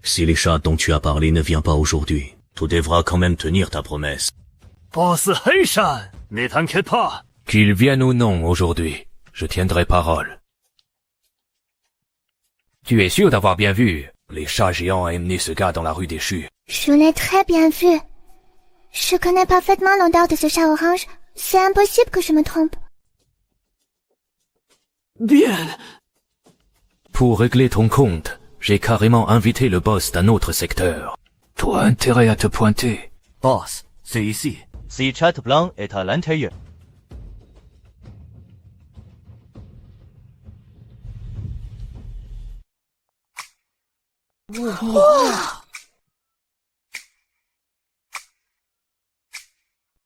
Si les chats dont tu as parlé ne viennent pas aujourd'hui, tu devras quand même tenir ta promesse. Boss Heishan, ne t'inquiète pas. Qu'il vienne ou non aujourd'hui, je tiendrai parole. Tu es sûr d'avoir bien vu? Les chats géants ont emmené ce gars dans la rue déchue. Je l'ai très bien vu. Je connais parfaitement l'odeur de ce chat orange. C'est impossible que je me trompe. Bien. Pour régler ton compte, j'ai carrément invité le boss d'un autre secteur. Toi, intérêt à te pointer. Boss, c'est ici. Si Chat Blanc est à l'intérieur.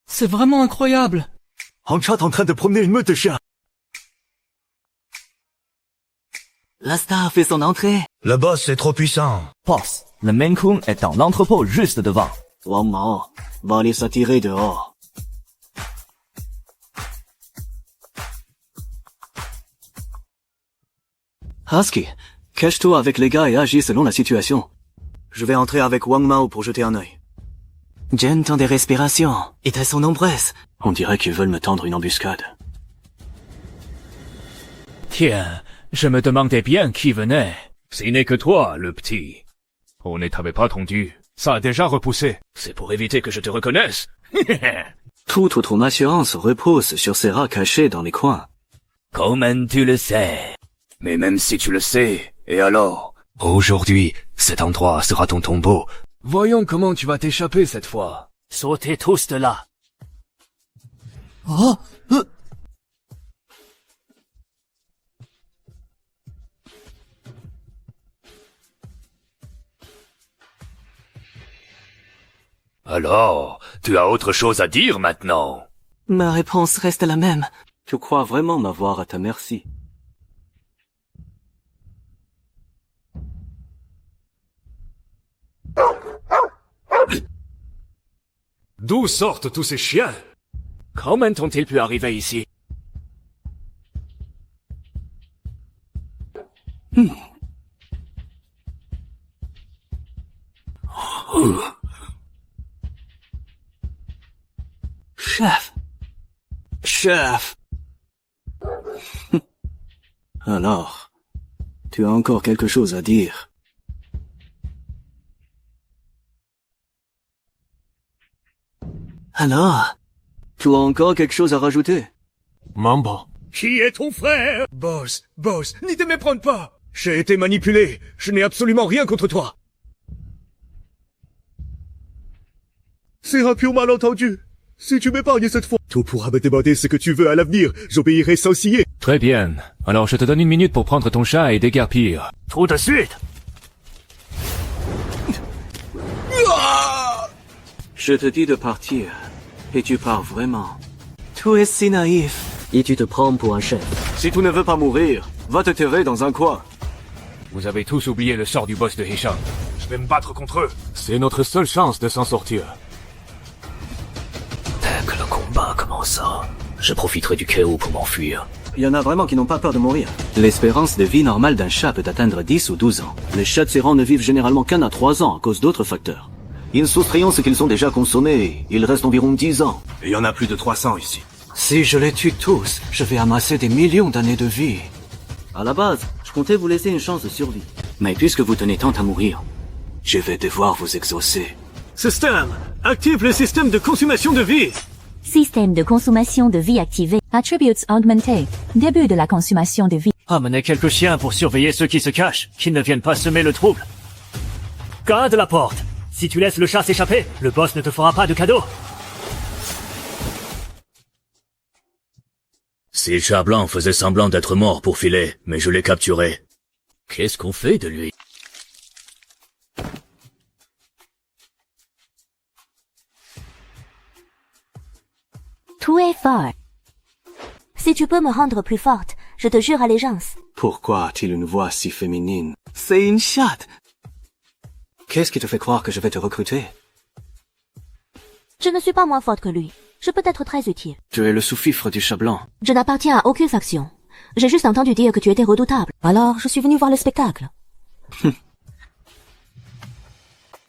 C'est vraiment incroyable. Un chat en train de promener une meute de chiens. La star fait son entrée. Le boss est trop puissant. Boss, le Maine Coon est dans l'entrepôt juste devant. Vraiment, va aller s'attirer dehors. Husky, cache-toi avec les gars et agis selon la situation. Je vais entrer avec Wang Mao pour jeter un œil. J'entends des respirations, et elles sont nombreuses. On dirait qu'ils veulent me tendre une embuscade. Tiens, je me demandais bien qui venait. Ce n'est que toi, le petit. On ne t'avait pas attendu. Ça a déjà repoussé. C'est pour éviter que je te reconnaisse. Toute ton assurance repose sur ces rats cachés dans les coins. Comment tu le sais? Mais même si tu le sais, et alors? Aujourd'hui, cet endroit sera ton tombeau. Voyons comment tu vas t'échapper cette fois. Sautez tous de là. Oh, Alors, tu as autre chose à dire maintenant? Ma réponse reste la même. Tu crois vraiment m'avoir à ta merci? D'où sortent tous ces chiens? Comment ont-ils pu arriver ici? Chef. Chef. Alors, tu as encore quelque chose à dire? Alors, tu as encore quelque chose à rajouter? Mambo. Qui est ton frère? Boss, n'y te méprends pas. J'ai été manipulé. Je n'ai absolument rien contre toi. C'est un pur malentendu. Si tu m'épargnes cette fois, tu pourras me demander ce que tu veux à l'avenir. J'obéirai sans ciller. Très bien. Alors je te donne 1 minute pour prendre ton chat et déguerpir. Tout de suite. Je te dis de partir, et tu pars vraiment. Tu es si naïf. Et tu te prends pour un chef. Si tu ne veux pas mourir, va te terrer dans un coin. Vous avez tous oublié le sort du boss de Hisham. Je vais me battre contre eux. C'est notre seule chance de s'en sortir. Dès que le combat commencera, je profiterai du chaos pour m'enfuir. Il y en a vraiment qui n'ont pas peur de mourir. L'espérance de vie normale d'un chat peut atteindre 10 ou 12 ans. Les chats de ces rangs ne vivent généralement qu'1 à 3 ans à cause d'autres facteurs. In soustrayant ce qu'ils ont déjà consommé, il reste environ 10 ans. Il y en a plus de 300 ici. Si je les tue tous, je vais amasser des millions d'années de vie. À la base, je comptais vous laisser une chance de survie. Mais puisque vous tenez tant à mourir, je vais devoir vous exaucer. Système, active le système de consommation de vie. Système de consommation de vie activé. Attributes augmentés. Début de la consommation de vie. Amenez quelques chiens pour surveiller ceux qui se cachent, qu'ils ne viennent pas semer le trouble. Garde la porte. Si tu laisses le chat s'échapper, le boss ne te fera pas de cadeau. Ces chats blancs faisaient semblant d'être morts pour filer, mais je l'ai capturé. Qu'est-ce qu'on fait de lui? Tu es fort. Si tu peux me rendre plus forte, je te jure allégeance. Pourquoi a-t-il une voix si féminine? C'est une chatte. Qu'est-ce qui te fait croire que je vais te recruter? Je ne suis pas moins forte que lui. Je peux être très utile. Tu es le sous-fifre du chat blanc. Je n'appartiens à aucune faction. J'ai juste entendu dire que tu étais redoutable. Alors, je suis venu voir le spectacle.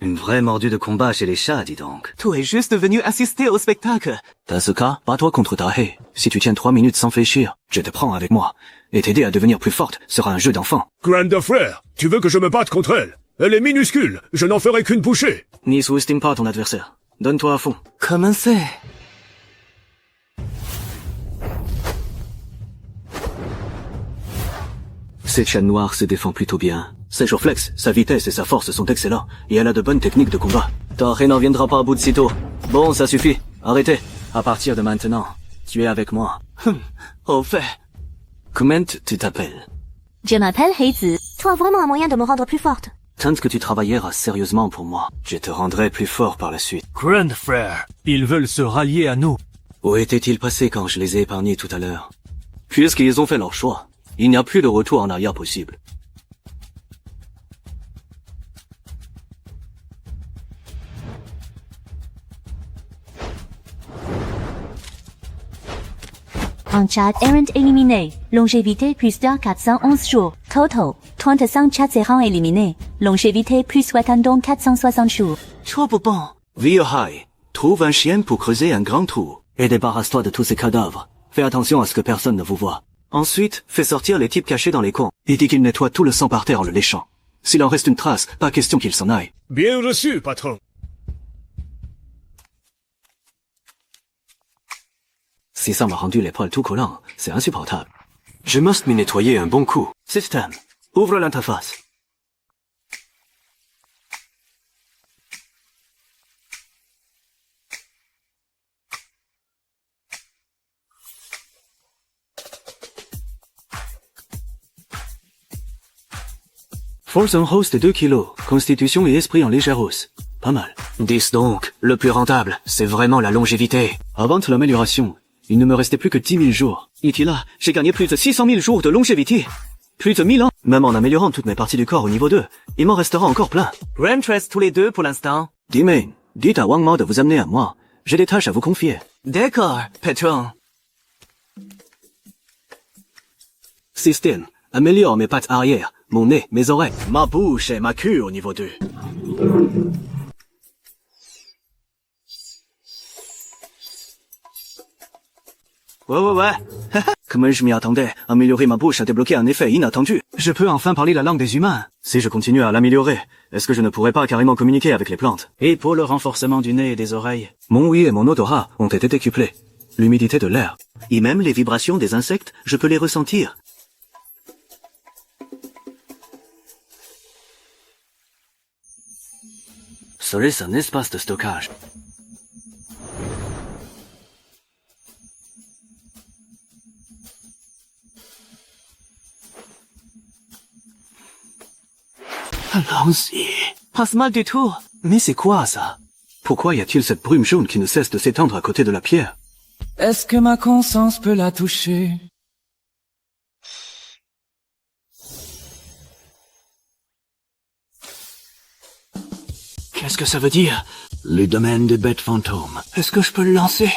Une vraie mordue de combat chez les chats, dis donc. Tu es juste venu assister au spectacle. Dans ce cas, bats-toi contre ta haie. Si tu tiens 3 minutes sans fléchir, je te prends avec moi. Et t'aider à devenir plus forte sera un jeu d'enfant. Grande frère, tu veux que je me batte contre elle? Elle est minuscule, je n'en ferai qu'une bouchée. N'y sous-estime pas ton adversaire. Donne-toi à fond. Commencez. Cette chatte noire se défend plutôt bien. Ses réflexes, sa vitesse et sa force sont excellents, et elle a de bonnes techniques de combat. Ta haie n'en viendra pas à bout de sitôt. Bon, ça suffit. Arrêtez. À partir de maintenant, tu es avec moi. Au fait. Comment tu t'appelles? Je m'appelle Heizi. Tu as vraiment un moyen de me rendre plus forte. Tant que tu travailleras sérieusement pour moi, je te rendrai plus fort par la suite. Grand frère, ils veulent se rallier à nous. Où étaient-ils passés quand je les ai épargnés tout à l'heure? Puisqu'ils ont fait leur choix, il n'y a plus de retour en arrière possible. Un chat errant éliminé. Longévité plus de 411 jours. Total, 35 chats errants éliminés. Longévité plus 460 jours. trop不bon. Viohai, trouve un chien pour creuser un grand trou. Et débarrasse-toi de tous ces cadavres. Fais attention à ce que personne ne vous voit. Ensuite, fais sortir les types cachés dans les coins. Et dis qu'ils nettoient tout le sang par terre en le léchant. S'il en reste une trace, pas question qu'ils s'en aillent. Bien reçu, patron. Si ça m'a rendu les poils tout collants, c'est insupportable. Je must m'y nettoyer un bon coup. Système, ouvre l'interface. Force en hausse de 2 kilos, constitution et esprit en légère hausse. Pas mal. Dis donc, le plus rentable, c'est vraiment la longévité. Avant de l'amélioration, il ne me restait plus que 10 000 jours. Et là, j'ai gagné plus de 600 000 jours de longévité. Plus de 1000 ans. Même en améliorant toutes mes parties du corps au niveau 2, il m'en restera encore plein. Rentress tous les deux pour l'instant. Dimane, dites à Wang Mao de vous amener à moi. J'ai des tâches à vous confier. D'accord, patron. Système, améliore mes pattes arrière, mon nez, mes oreilles, ma bouche et ma queue au niveau 2. Ouais. Comment je m'y attendais, améliorer ma bouche a débloqué un effet inattendu. Je peux enfin parler la langue des humains. Si je continue à l'améliorer, est-ce que je ne pourrais pas carrément communiquer avec les plantes? Et pour le renforcement du nez et des oreilles, mon ouïe et mon odorat ont été décuplés. L'humidité de l'air. Et même les vibrations des insectes, je peux les ressentir. Serait-ce un espace de stockage? Allons-y. Passe mal du tout. Mais c'est quoi ça? Pourquoi y a-t-il cette brume jaune qui ne cesse de s'étendre à côté de la pierre? Est-ce que ma conscience peut la toucher? Qu'est-ce que ça veut dire? Le domaine des bêtes fantômes. Est-ce que je peux le lancer?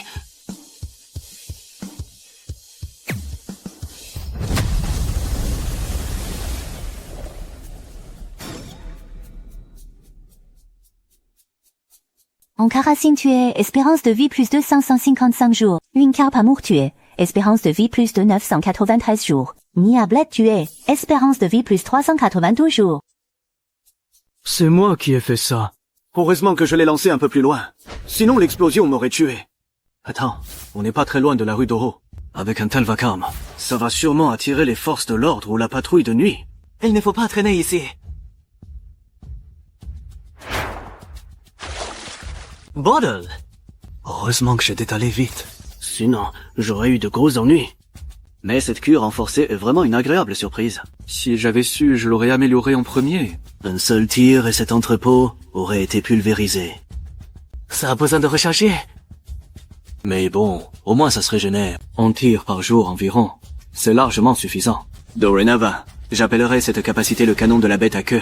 En Karacine tué, espérance de vie plus de 555 jours. Une carpe amour tué, espérance de vie plus de 993 jours. Niablette tué, espérance de vie plus 392 jours. C'est moi qui ai fait ça. Heureusement que je l'ai lancé un peu plus loin. Sinon l'explosion m'aurait tué. Attends, on n'est pas très loin de la rue d'Oro. Avec un tel vacarme, ça va sûrement attirer les forces de l'ordre ou la patrouille de nuit. Il ne faut pas traîner ici. Bordel! Heureusement que j'ai détalé vite. Sinon, j'aurais eu de gros ennuis. Mais cette cure renforcée est vraiment une agréable surprise. Si j'avais su, je l'aurais amélioré en premier. Un seul tir et cet entrepôt aurait été pulvérisé. Ça a besoin de recharger. Mais bon, au moins ça se régénère. On tire par jour environ. C'est largement suffisant. Dorénavant, j'appellerai cette capacité le canon de la bête à queue.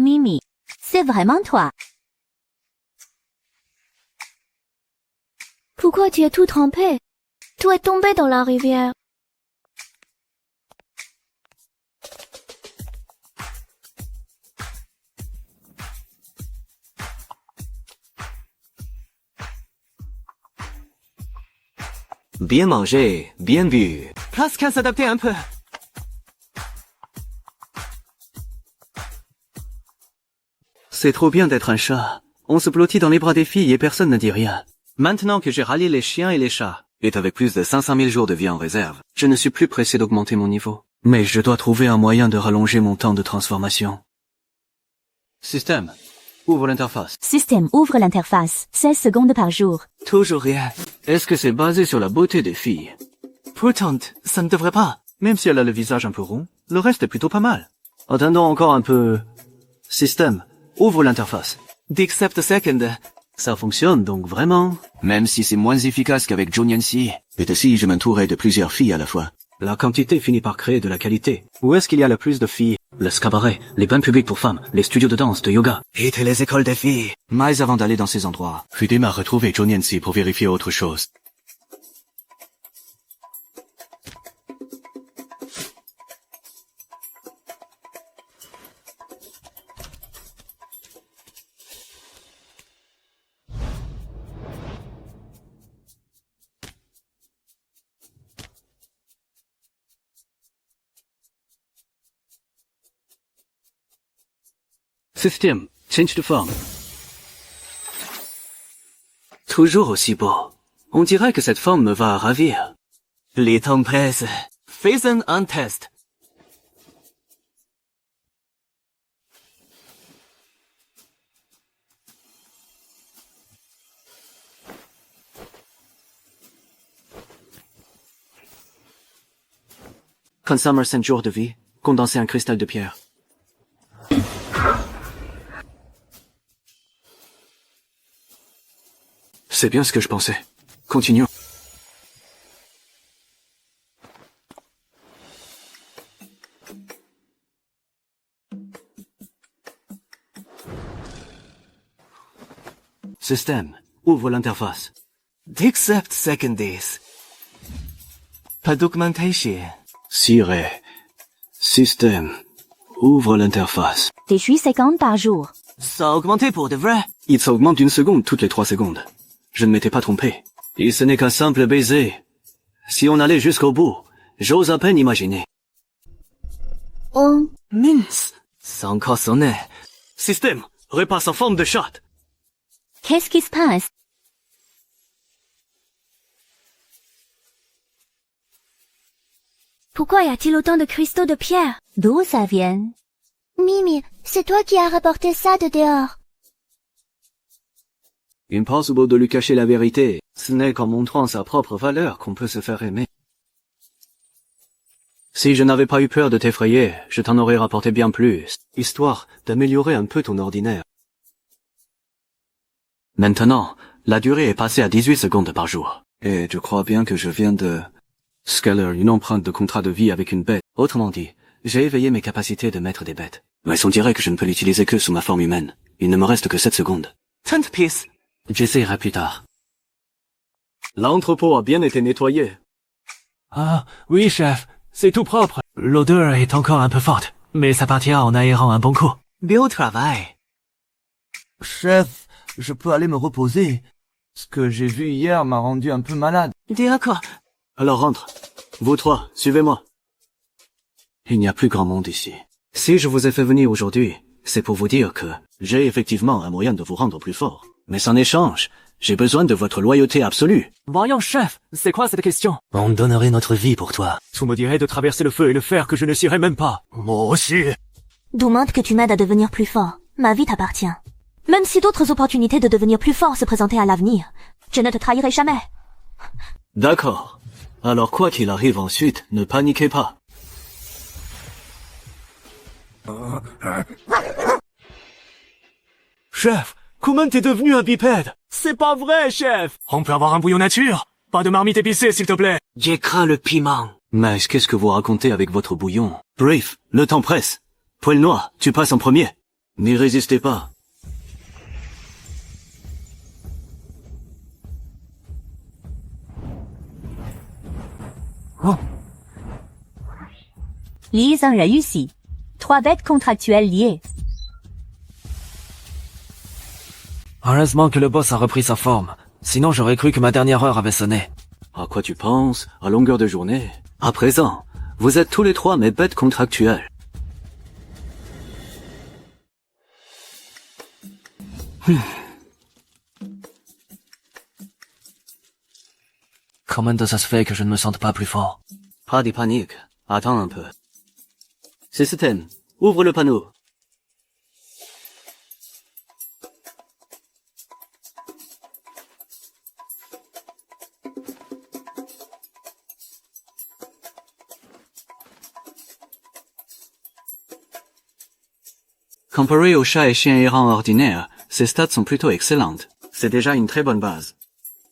Mimi, c'est vraiment toi. Pourquoi tu es tout trempé? Tout est tombé dans la rivière. Bien mangé, bien vu. Place qu'à s'adapter un peu. C'est trop bien d'être un chat. On se blottit dans les bras des filles et personne ne dit rien. Maintenant que j'ai rallié les chiens et les chats, et avec plus de 500 000 jours de vie en réserve, je ne suis plus pressé d'augmenter mon niveau. Mais je dois trouver un moyen de rallonger mon temps de transformation. Système, ouvre l'interface. Système ouvre l'interface, 16 secondes par jour. Toujours rien. Est-ce que c'est basé sur la beauté des filles? Pourtant, ça ne devrait pas. Même si elle a le visage un peu rond, le reste est plutôt pas mal. Attendons encore un peu. Système, ouvre l'interface. D'except second. Ça fonctionne donc vraiment. Même si c'est moins efficace qu'avec Joe Yancy. Et si je m'entourais de plusieurs filles à la fois. La quantité finit par créer de la qualité. Où est-ce qu'il y a le plus de filles? Le cabaret, les bains publics pour femmes, les studios de danse, de yoga. Et les écoles des filles. Mais avant d'aller dans ces endroits, Fude m'a retrouvé Joe Nancy pour vérifier autre chose. Système, change de forme. Toujours aussi beau. On dirait que cette forme me va ravir. Les temps pressent. Faisons un test. Consomme 5 jours de vie, condenser un cristal de pierre. C'est bien ce que je pensais. Continuons. Système, ouvre l'interface. Accept second days. Pas documentation. Sire. Système, ouvre l'interface. T'échouis 50 par jour. Ça a augmenté pour de vrai. Il s'augmente d'une seconde toutes les 3 secondes. Je ne m'étais pas trompé. Et ce n'est qu'un simple baiser. Si on allait jusqu'au bout, j'ose à peine imaginer. Oh. Mince. Ça a encore sonné. Système, repasse en forme de shot. Qu'est-ce qui se passe? Pourquoi y a-t-il autant de cristaux de pierre? D'où ça vient? Mimi, c'est toi qui as rapporté ça de dehors. Impossible de lui cacher la vérité. Ce n'est qu'en montrant sa propre valeur qu'on peut se faire aimer. Si je n'avais pas eu peur de t'effrayer, je t'en aurais rapporté bien plus, histoire d'améliorer un peu ton ordinaire. Maintenant, la durée est passée à 18 secondes par jour. Et je crois bien que je viens de scaler une empreinte de contrat de vie avec une bête. Autrement dit, j'ai éveillé mes capacités de maître des bêtes. Mais on dirait que je ne peux l'utiliser que sous ma forme humaine. Il ne me reste que 7 secondes. 30 pièces. J'essaierai plus tard. L'entrepôt a bien été nettoyé. Ah, oui, chef. C'est tout propre. L'odeur est encore un peu forte, mais ça partira en aérant un bon coup. Bien au travail. Chef, je peux aller me reposer. Ce que j'ai vu hier m'a rendu un peu malade. D'accord. Alors rentre. Vous trois, suivez-moi. Il n'y a plus grand monde ici. Si je vous ai fait venir aujourd'hui, c'est pour vous dire que j'ai effectivement un moyen de vous rendre plus fort. Mais en échange, j'ai besoin de votre loyauté absolue. Voyons, chef, c'est quoi cette question? On donnerait notre vie pour toi. Tu me dirais de traverser le feu et le fer que je ne cirais même pas. Moi aussi. Demande que tu m'aides à devenir plus fort. Ma vie t'appartient. Même si d'autres opportunités de devenir plus fort se présentaient à l'avenir, je ne te trahirai jamais. D'accord. Alors quoi qu'il arrive ensuite, ne paniquez pas. Chef, comment t'es devenu un bipède? C'est pas vrai, chef. On peut avoir un bouillon nature? Pas de marmite épicée, s'il te plaît. J'ai craint le piment. Mais qu'est-ce que vous racontez avec votre bouillon? Brief, le temps presse. Poil noir, tu passes en premier. N'y résistez pas. Oh. Liaison réussie. 3 bêtes contractuelles liées. Heureusement que le boss a repris sa forme. Sinon j'aurais cru que ma dernière heure avait sonné. À quoi tu penses? À longueur de journée? À présent, vous êtes tous les 3 mes bêtes contractuelles. Comment ça se fait que je ne me sente pas plus fort? Pas de panique. Attends un peu. Système, ouvre le panneau. Comparé aux chats et chiens errants ordinaires, ces stats sont plutôt excellentes. C'est déjà une très bonne base.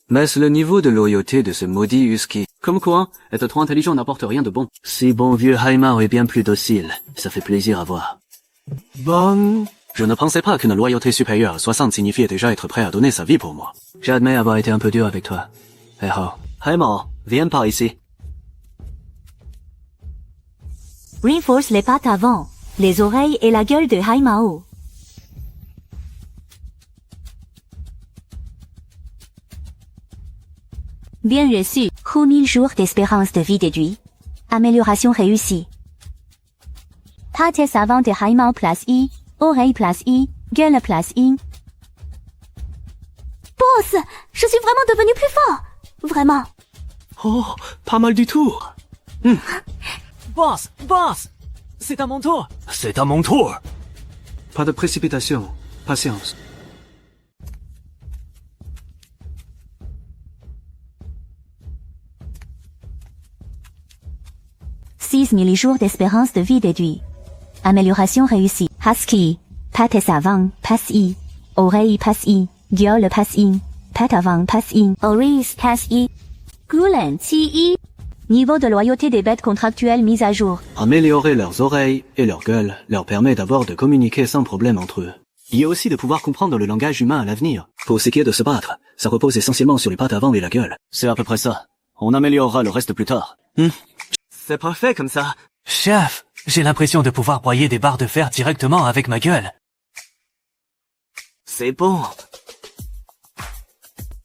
Baisse le niveau de loyauté de ce maudit husky. Comme quoi, être trop intelligent n'apporte rien de bon. Si bon vieux Haimao est bien plus docile, ça fait plaisir à voir. Bon... Je ne pensais pas qu'une loyauté supérieure à 60 signifiait déjà être prêt à donner sa vie pour moi. J'admets avoir été un peu dur avec toi. Eh oh. Haimao, viens par ici. Renforce les pattes avant, les oreilles et la gueule de Haimao. Bien reçu. 1000 jours d'espérance de vie déduit. Amélioration réussie. Pattes avant de Haimao +1, oreille +1, gueule +1. Boss, je suis vraiment devenu plus fort. Vraiment. Oh, pas mal du tout. Boss, c'est à mon tour. C'est à mon tour. Pas de précipitation. Patience. « 6000 jours d'espérance de vie déduit. Amélioration réussie. Husky. Pattes avant, +1. Oreille +1. Gueule +1. Pattes avant +1. Oreilles +1. Gueule +1. Niveau de loyauté des bêtes contractuelles mis à jour. Améliorer leurs oreilles et leur gueule leur permet d'abord de communiquer sans problème entre eux. Il y a aussi de pouvoir comprendre le langage humain à l'avenir. Pour ce qui est de se battre, ça repose essentiellement sur les pattes avant et la gueule. C'est à peu près ça. On améliorera le reste plus tard. C'est parfait comme ça. Chef, j'ai l'impression de pouvoir broyer des barres de fer directement avec ma gueule. C'est bon.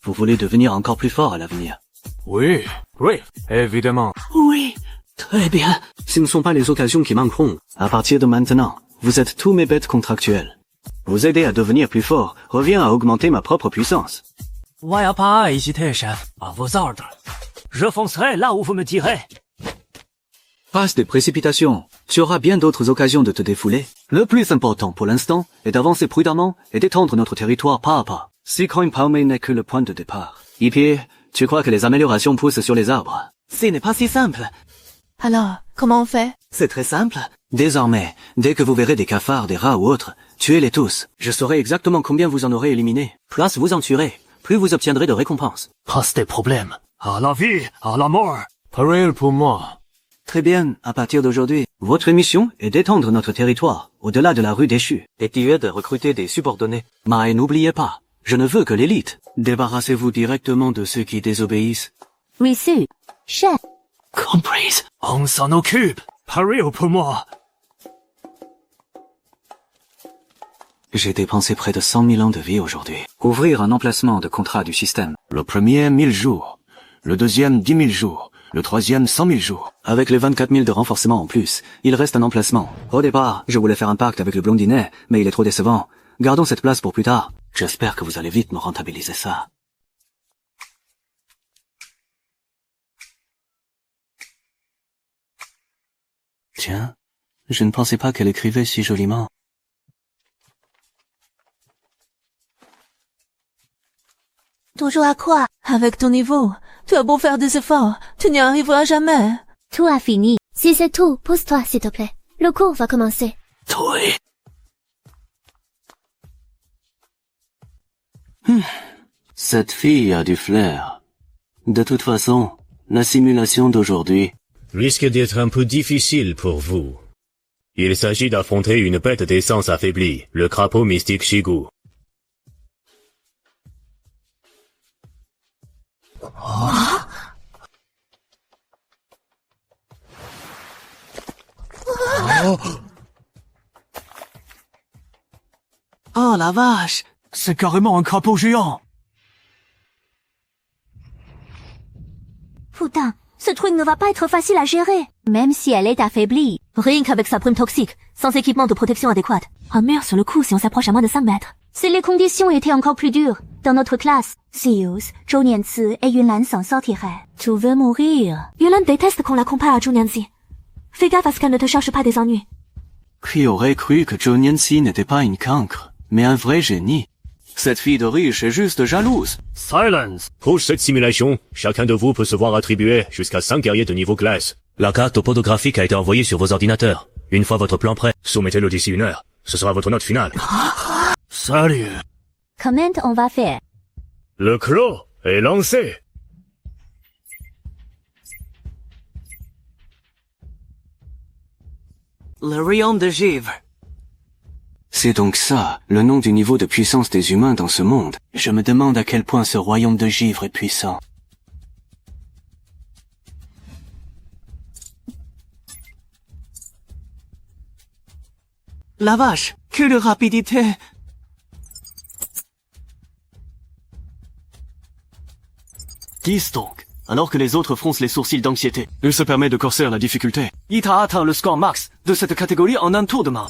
Vous voulez devenir encore plus fort à l'avenir? Oui, évidemment. Oui, très bien. Ce ne sont pas les occasions qui manqueront. À partir de maintenant, vous êtes tous mes bêtes contractuelles. Vous aider à devenir plus fort revient à augmenter ma propre puissance. 我要pas hésiter, chef. À vos ordres. Je foncerai là où vous me direz. Passe des précipitations. Tu auras bien d'autres occasions de te défouler. Le plus important pour l'instant est d'avancer prudemment et d'étendre notre territoire pas à pas. Si Coin Palme n'est que le point de départ. Hippie, tu crois que les améliorations poussent sur les arbres? Ce n'est pas si simple. Alors, comment on fait? C'est très simple. Désormais, dès que vous verrez des cafards, des rats ou autres, tuez-les tous. Je saurai exactement combien vous en aurez éliminé. Plus vous en tuerez, plus vous obtiendrez de récompenses. Pas des problèmes. À la vie, à la mort. Pareil pour moi. Très bien, à partir d'aujourd'hui, votre mission est d'étendre notre territoire, au-delà de la rue déchue, et de recruter des subordonnés. Mais n'oubliez pas, je ne veux que l'élite. Débarrassez-vous directement de ceux qui désobéissent. Reçu. Chef. Comprise. On s'en occupe. Pareil pour moi. J'ai dépensé près de 100 000 ans de vie aujourd'hui. Ouvrir un emplacement de contrat du système. Le premier, 1000 jours. Le deuxième, 10 000 jours. Le troisième, 100 000 jours. Avec les 24 000 de renforcement en plus, il reste un emplacement. Au départ, je voulais faire un pacte avec le blondinet, mais il est trop décevant. Gardons cette place pour plus tard. J'espère que vous allez vite me rentabiliser ça. Tiens, je ne pensais pas qu'elle écrivait si joliment. Toujours à quoi? Avec ton niveau, tu as beau faire des efforts, tu n'y arriveras jamais. Tout a fini. Si c'est tout, pose-toi, s'il te plaît. Le cours va commencer. Oui. Cette fille a du flair. De toute façon, la simulation d'aujourd'hui risque d'être un peu difficile pour vous. Il s'agit d'affronter une bête d'essence affaiblie, le crapaud mystique Shigu. Oh la vache! C'est carrément un crapaud géant. Putain, ce truc ne va pas être facile à gérer. Même si elle est affaiblie. Rien qu'avec sa brume toxique, sans équipement de protection adéquat. Oh merde sur le coup si on s'approche à moins de 5 mètres. Si les conditions étaient encore plus dures, dans notre classe, Zeus, Zhou Nianzi et Yunlan s'en sortiraient. Tu veux mourir. Yunlan déteste qu'on la compare à Zhou Nianzi. Fais gaffe à ce qu'elle ne te cherche pas des ennuis. Qui aurait cru que Zhou Nianzi n'était pas une cancre, mais un vrai génie? Cette fille de riche est juste jalouse. Silence! Pour cette simulation, chacun de vous peut se voir attribuer jusqu'à 5 guerriers de niveau classe. La carte topographique a été envoyée sur vos ordinateurs. Une fois votre plan prêt, soumettez-le d'ici 1 heure. Ce sera votre note finale. Salut. Comment on va faire? Le clos, Et lancez! Le royaume de givre. C'est donc ça, le nom du niveau de puissance des humains dans ce monde. Je me demande à quel point ce royaume de givre est puissant. La vache, que de rapidité! Dis donc, alors que les autres froncent les sourcils d'anxiété, il se permet de corser la difficulté. Il a atteint le score max de cette catégorie en un tour de main.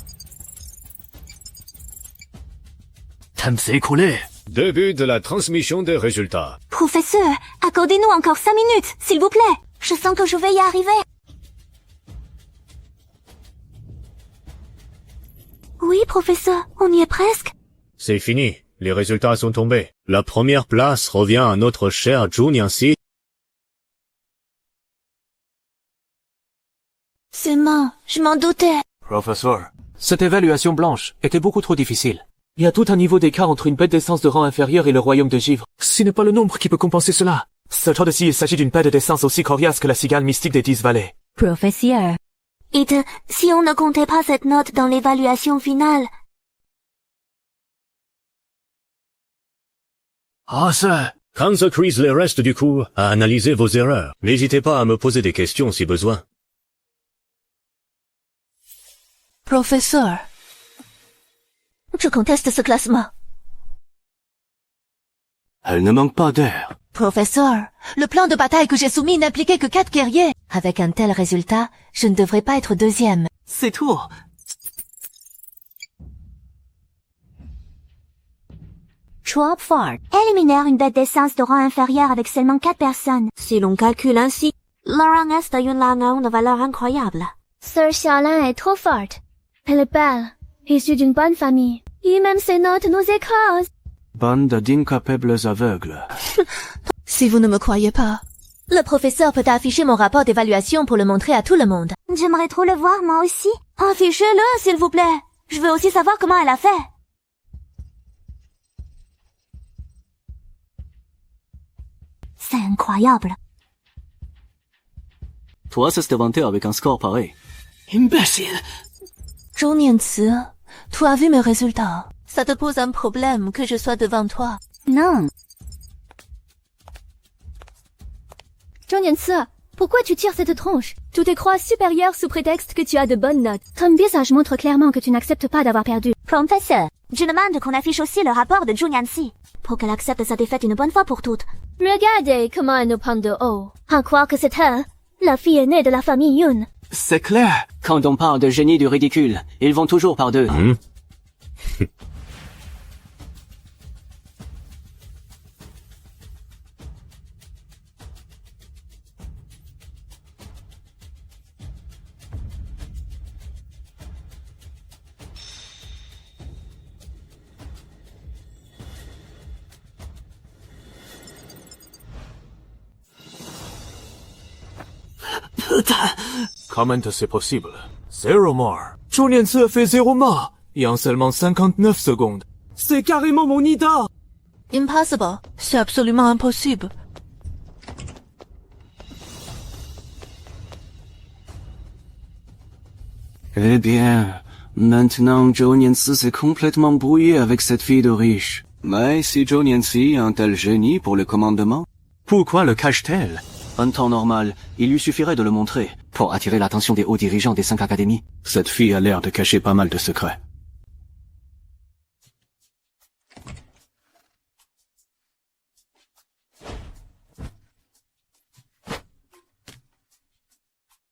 Temps s'est écoulé. Début de la transmission des résultats. Professeur, accordez-nous encore 5 minutes, s'il vous plaît. Je sens que je vais y arriver. Oui, professeur, on y est presque. C'est fini. Les résultats sont tombés. La première place revient à notre cher Zhu Nianxi. C'est mort, je m'en doutais. Professeur, cette évaluation blanche était beaucoup trop difficile. Il y a tout un niveau d'écart entre une bête d'essence de rang inférieur et le royaume de givre. Ce n'est pas le nombre qui peut compenser cela. Cette fois-ci, il s'agit d'une bête d'essence aussi coriace que la cigale mystique des 10 vallées. Professeur. Et si on ne comptait pas cette note dans l'évaluation finale? Ah ça! Quand The Quiz les reste du coup à analyser vos erreurs, n'hésitez pas à me poser des questions si besoin. Professeur. Je conteste ce classement. Elle ne manque pas d'air. Professeur, le plan de bataille que j'ai soumis n'impliquait que 4 guerriers. Avec un tel résultat, je ne devrais pas être deuxième. C'est tout. Trop fort. Éliminèrent une bête d'essence de rang inférieur avec seulement 4 personnes. Si l'on calcule ainsi, le rang est de Yunlang a une valeur incroyable. Sœur Xiaolin est trop forte. Elle est belle, issue d'une bonne famille. Et même ses notes nous écrasent. Bande d'incapables aveugles. Si vous ne me croyez pas, le professeur peut afficher mon rapport d'évaluation pour le montrer à tout le monde. J'aimerais trop le voir, moi aussi. Affichez-le, s'il vous plaît. Je veux aussi savoir comment elle a fait. C'est incroyable. Toi, c'est se vanter avec un score pareil. Imbécile! Zhou Nianci, tu as vu mes résultats. Ça te pose un problème que je sois devant toi. Non. Zhou Nianci, pourquoi tu tires cette tronche? Tu te crois supérieur sous prétexte que tu as de bonnes notes. Ton visage montre clairement que tu n'acceptes pas d'avoir perdu. Professeur, je demande qu'on affiche aussi le rapport de Zhu Nianxi, pour qu'elle accepte sa défaite une bonne fois pour toutes. Regardez comment elle nous prend de haut. À croire que c'est elle, la fille aînée de la famille Yun. C'est clair. Quand on parle de génie du ridicule, ils vont toujours par deux. Comment c'est possible? 0 mort. Zhou Nianci a fait 0 mort. Et en seulement 59 secondes. C'est carrément mon idole! Impossible. C'est absolument impossible. Eh bien, maintenant Zhou Nianci s'est complètement brouillé avec cette fille de riche. Mais si Zhou Nianci a un tel génie pour le commandement, pourquoi le cache-t-elle? En temps normal, il lui suffirait de le montrer, pour attirer l'attention des hauts dirigeants des 5 académies. Cette fille a l'air de cacher pas mal de secrets.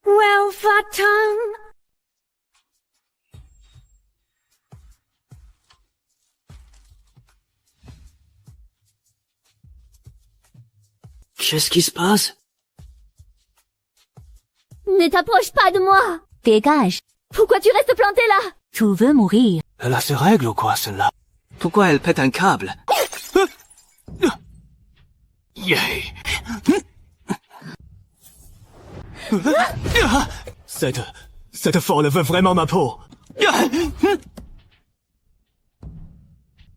Well, va-t'en. Qu'est-ce qui se passe? Ne t'approche pas de moi. Dégage. Pourquoi tu restes planté là? Tu veux mourir. Elle a ses règles ou quoi, celle-là? Pourquoi elle pète un câble? Yeah. Cette folle veut vraiment ma peau.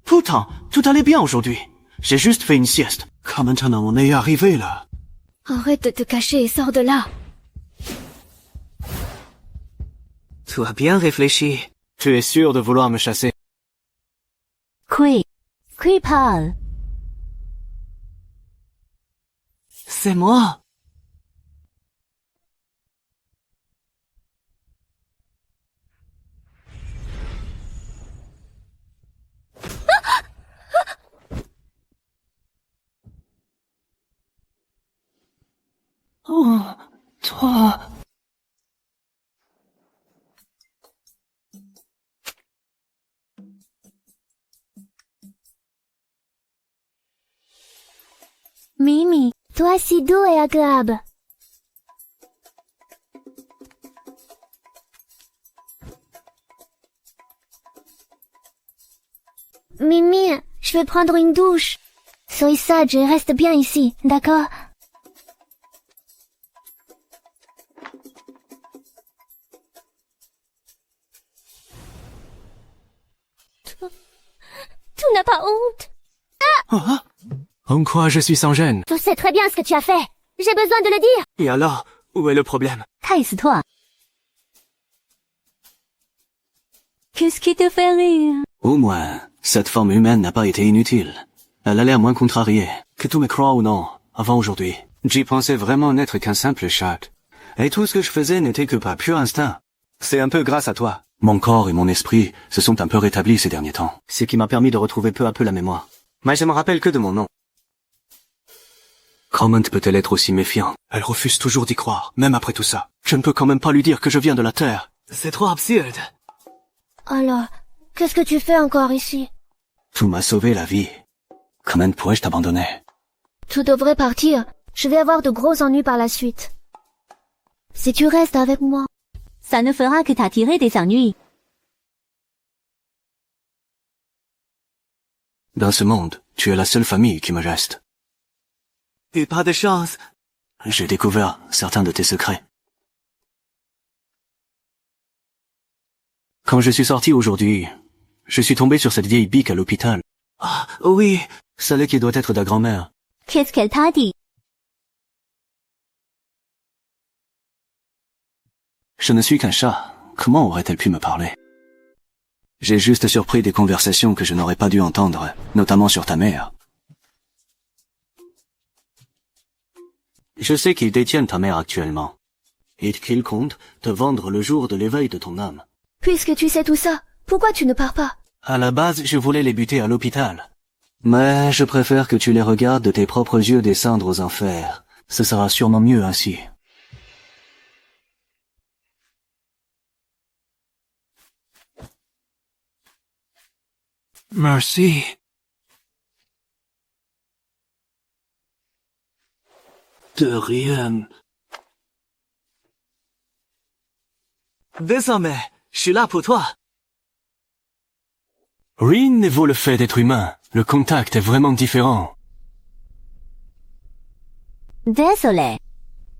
Pourtant, tout allait bien aujourd'hui. J'ai juste fait une sieste. Quand maintenant on est arrivé là. Arrête de te cacher et sors de là. Tu as bien réfléchi. Tu es sûr de vouloir me chasser? Qui parle? C'est moi. Oh, toi. Mimi, toi si doux et agréable. Mimi, je vais prendre une douche. Sois sage et reste bien ici, d'accord? Tu n'as pas honte? En quoi je suis sans gêne? Tu sais très bien ce que tu as fait. J'ai besoin de le dire. Et alors, où est le problème? Taise-toi. Qu'est-ce qui te fait rire? Au moins, cette forme humaine n'a pas été inutile. Elle a l'air moins contrariée. Que tu me crois ou non, avant aujourd'hui, j'y pensais vraiment n'être qu'un simple chat. Et tout ce que je faisais n'était que par pur instinct. C'est un peu grâce à toi. Mon corps et mon esprit se sont un peu rétablis ces derniers temps. Ce qui m'a permis de retrouver peu à peu la mémoire. Mais je me rappelle que de mon nom. Comment peut-elle être aussi méfiante? Elle refuse toujours d'y croire, même après tout ça. Je ne peux quand même pas lui dire que je viens de la Terre. C'est trop absurde. Alors, qu'est-ce que tu fais encore ici? Tu m'as sauvé la vie. Comment pourrais-je t'abandonner? Tu devrais partir. Je vais avoir de gros ennuis par la suite. Si tu restes avec moi. Ça ne fera que t'attirer des ennuis. Dans ce monde, tu es la seule famille qui me reste. Et pas de chance. J'ai découvert certains de tes secrets. Quand je suis sorti aujourd'hui, je suis tombé sur cette vieille bique à l'hôpital. Ah, oui, celle qui doit être ta grand-mère. Qu'est-ce qu'elle t'a dit? Je ne suis qu'un chat. Comment aurait-elle pu me parler? J'ai juste surpris des conversations que je n'aurais pas dû entendre, notamment sur ta mère. Je sais qu'ils détiennent ta mère actuellement, et qu'ils comptent te vendre le jour de l'éveil de ton âme. Puisque tu sais tout ça, pourquoi tu ne pars pas? À la base, je voulais les buter à l'hôpital. Mais je préfère que tu les regardes de tes propres yeux descendre aux enfers. Ce sera sûrement mieux ainsi. Merci. De rien. Désormais, je suis là pour toi. Rien ne vaut le fait d'être humain. Le contact est vraiment différent. Désolé.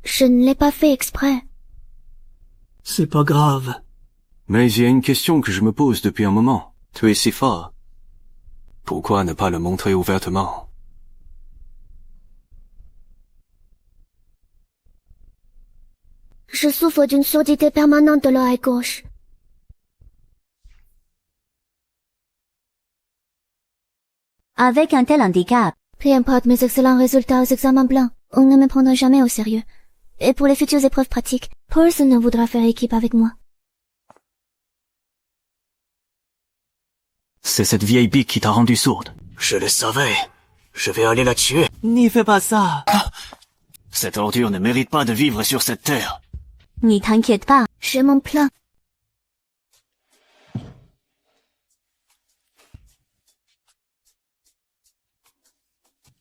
Je ne l'ai pas fait exprès. C'est pas grave. Mais il y a une question que je me pose depuis un moment. Tu es si fort. Pourquoi ne pas le montrer ouvertement? Je souffre d'une surdité permanente de l'oreille gauche. Avec un tel handicap, Peu importe mes excellents résultats aux examens blancs, on ne me prendra jamais au sérieux. Et pour les futures épreuves pratiques, personne ne voudra faire équipe avec moi. C'est cette vieille bique qui t'a rendu sourde. Je le savais. Je vais aller la tuer. N'y fais pas ça. Cette ordure ne mérite pas de vivre sur cette terre. n'y t'inquiète pas. J'ai mon plan.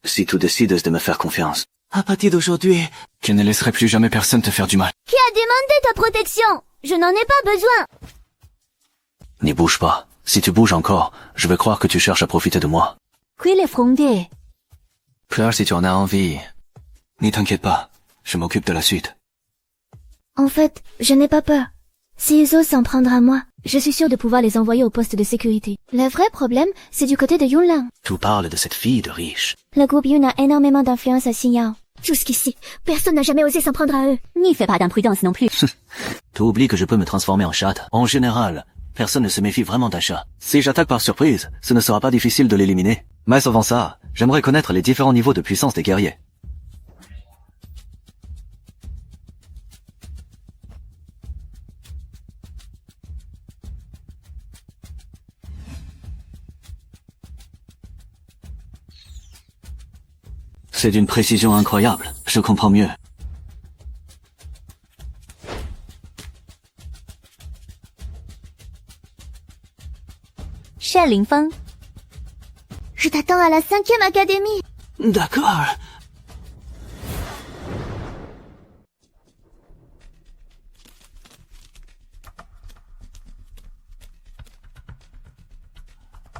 Si tu décides de me faire confiance, à partir d'aujourd'hui, je ne laisserai plus jamais personne te faire du mal. Qui a demandé ta protection? Je n'en ai pas besoin. N'y bouge pas. Si tu bouges encore, je vais croire que tu cherches à profiter de moi. Qui l'est fondé? Pleure si tu en as envie. N'y t'inquiète pas, je m'occupe de la suite. En fait, je n'ai pas peur. Si Iso s'en prendra à moi, Je suis sûre de pouvoir les envoyer au poste de sécurité. Le vrai problème, c'est du côté de Yunlang. Tu parles de cette fille de riche. Le groupe Yun a énormément d'influence à Xinyao. Jusqu'ici, personne n'a jamais osé s'en prendre à eux. N'y fais pas d'imprudence non plus. Tu oublies que je peux me transformer en chat. En général, personne ne se méfie vraiment d'un chat. Si j'attaque par surprise, ce ne sera pas difficile de l'éliminer. Mais avant ça, j'aimerais connaître les différents niveaux de puissance des guerriers. C'est d'une précision incroyable. Je comprends mieux. Cher Lingfeng. Je t'attends à la 5e académie. D'accord.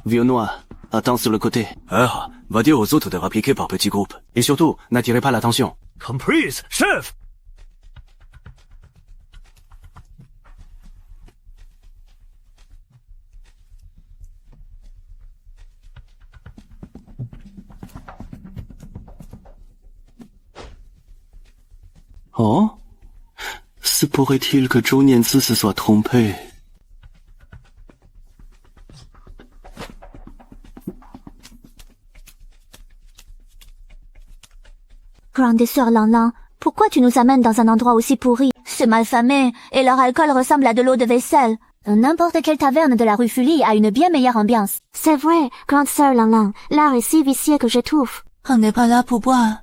Vieux noir, attends sur le côté. Va dire aux autres de répliquer par petits groupes. Et surtout, n'attirez pas l'attention. Comprise, chef! Oh? Se pourrait-il que Zhou Nianzi se soit trompé? Grande sœur Lanlan, pourquoi tu nous amènes dans un endroit aussi pourri? C'est malfamé, et leur alcool ressemble à de l'eau de vaisselle. N'importe quelle taverne de la rue Fully a une bien meilleure ambiance. C'est vrai, grande sœur Lanlan, l'art est si vicié que j'étouffe. On n'est pas là pour boire.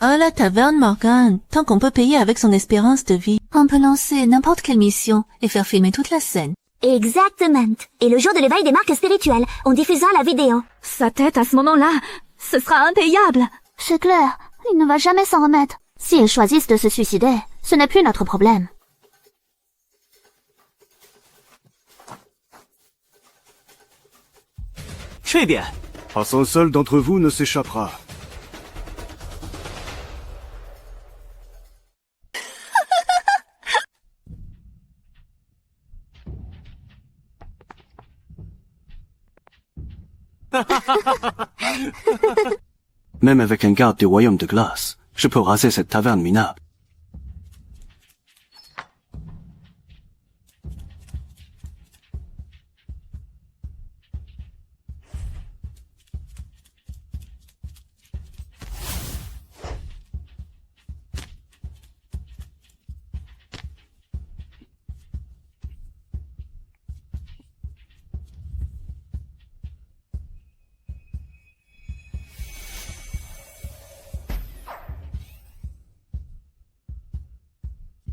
À la taverne, Morgane, tant qu'on peut payer avec son espérance de vie, on peut lancer n'importe quelle mission et faire filmer toute la scène. Exactement. Et le jour de l'éveil des marques spirituelles, on diffusera la vidéo. Sa tête à ce moment-là, ce sera impayable. C'est clair, il ne va jamais s'en remettre. S'ils choisissent de se suicider, ce n'est plus notre problème. Très bien. Un seul d'entre vous ne s'échappera. Même avec un garde du royaume de glace, je peux raser cette taverne minable.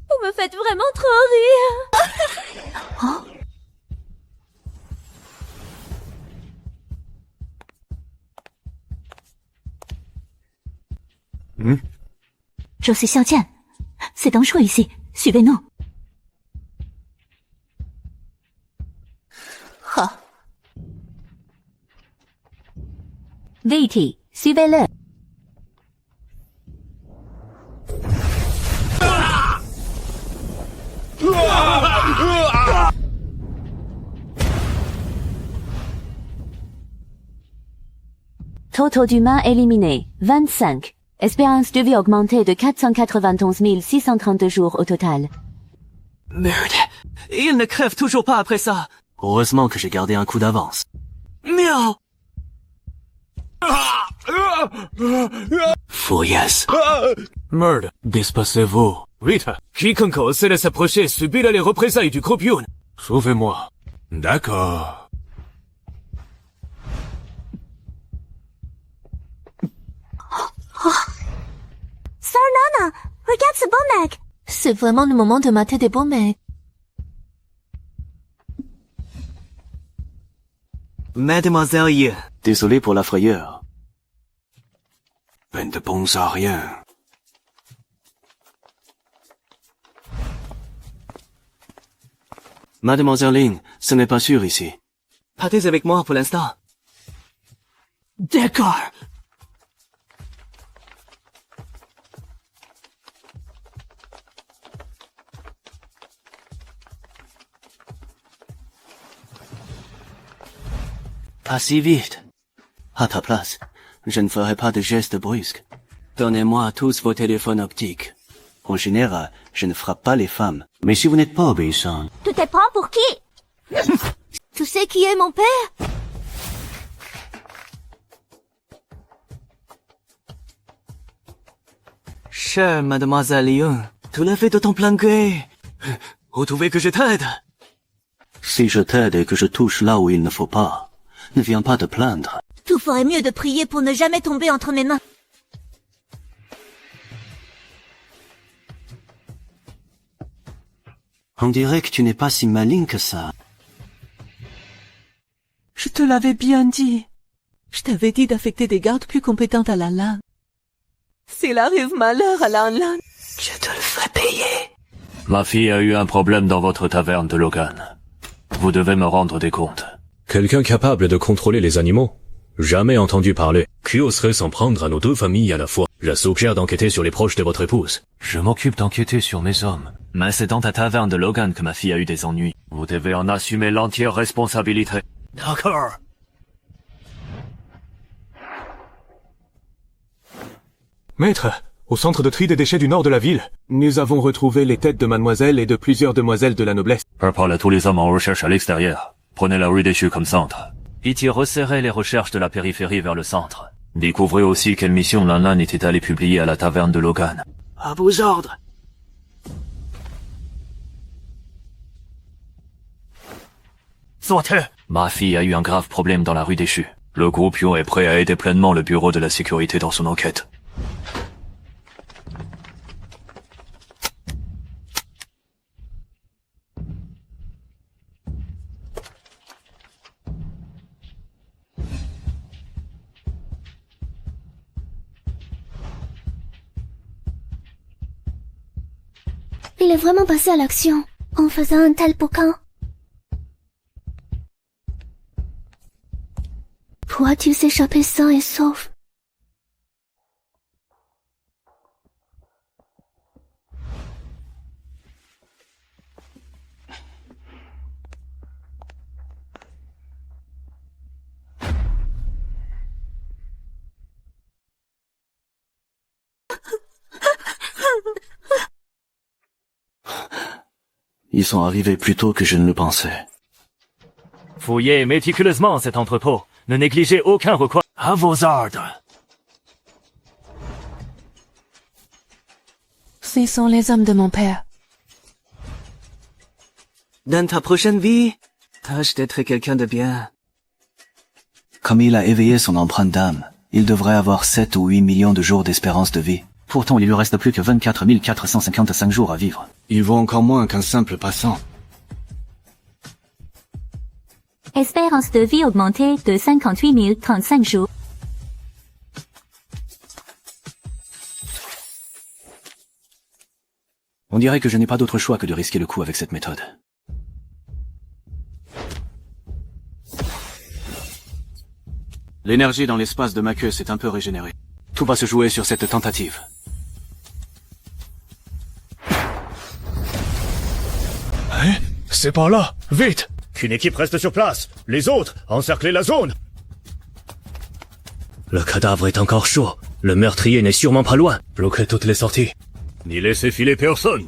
Vous me faites vraiment trop rire. Oh. Je suis Xiaotian. C'est dangereux ici. Suivez-nous. Oh. VT, suivez-le. Total d'humains éliminés, 25. Espérance de vie augmentée de 491 632 jours au total. Merde. Ils ne crèvent toujours pas après ça. Heureusement que j'ai gardé un coup d'avance. Miaou. Fouillasse. Merde, déspacez-vous. Rita, quiconque oserait s'approcher subira les représailles du groupe Yun. Sauvez-moi. D'accord. Sœur Nana, regarde ce beau mec. C'est vraiment le moment de mater des beaux mecs. Mademoiselle Ye. Désolé pour la frayeur. Ben ne pense à rien. Mademoiselle Ling, ce n'est pas sûr ici. Partez avec moi pour l'instant. D'accord. Pas si vite. À ta place, je ne ferai pas de gestes brusques. Donnez-moi tous vos téléphones optiques. En général, je ne frappe pas les femmes. Mais si vous n'êtes pas obéissant... Tu te prends pour qui? Tu sais qui est mon père? Chère mademoiselle Lyon, tu l'as fait de ton plein gré. Vous trouvez que je t'aide? Si je t'aide et que je touche là où il ne faut pas, ne viens pas te plaindre. Tu ferais mieux de prier pour ne jamais tomber entre mes mains. On dirait que tu n'es pas si maligne que ça. Je te l'avais bien dit. Je t'avais dit d'affecter des gardes plus compétents à Lan. S'il arrive malheur à Lan, je te le ferai payer. Ma fille a eu un problème dans votre taverne de Logan. Vous devez me rendre des comptes. Quelqu'un capable de contrôler les animaux? Jamais entendu parler. Qui oserait s'en prendre à nos deux familles à la fois? Je suggère d'enquêter sur les proches de votre épouse. Je m'occupe d'enquêter sur mes hommes. Mais c'est dans ta taverne de Logan que ma fille a eu des ennuis. Vous devez en assumer l'entière responsabilité. D'accord. Maître, au centre de tri des déchets du nord de la ville, nous avons retrouvé les têtes de mademoiselle et de plusieurs demoiselles de la noblesse. Parle à tous les hommes en recherche à l'extérieur. Prenez la rue déchue comme centre. Pitié, resserrez les recherches de la périphérie vers le centre. Découvrez aussi quelle mission Lan était allé publier à la taverne de Logan. À vos ordres. Soit-elle. Ma fille a eu un grave problème dans la rue déchue. Le groupe Yo est prêt à aider pleinement le bureau de la sécurité dans son enquête. Il est vraiment passé à l'action, en faisant un tel boucan. Pourras-tu s'échapper sain et sauf? Ils sont arrivés plus tôt que je ne le pensais. Fouillez méticuleusement cet entrepôt. Ne négligez aucun recoin. À vos ordres. Ce sont les hommes de mon père. Dans ta prochaine vie, tâche d'être quelqu'un de bien. Comme il a éveillé son empreinte d'âme, il devrait avoir 7 ou 8 millions de jours d'espérance de vie. Pourtant, il lui reste plus que 24 455 jours à vivre. Il vaut encore moins qu'un simple passant. Espérance de vie augmentée de 58 035 jours. On dirait que je n'ai pas d'autre choix que de risquer le coup avec cette méthode. L'énergie dans l'espace de ma queue s'est un peu régénérée. Tout va se jouer sur cette tentative. Hein? C'est par là. Vite! Qu'une équipe reste sur place. Les autres, encerclez la zone. Le cadavre est encore chaud. Le meurtrier n'est sûrement pas loin. Bloquez toutes les sorties. N'y laissez filer personne.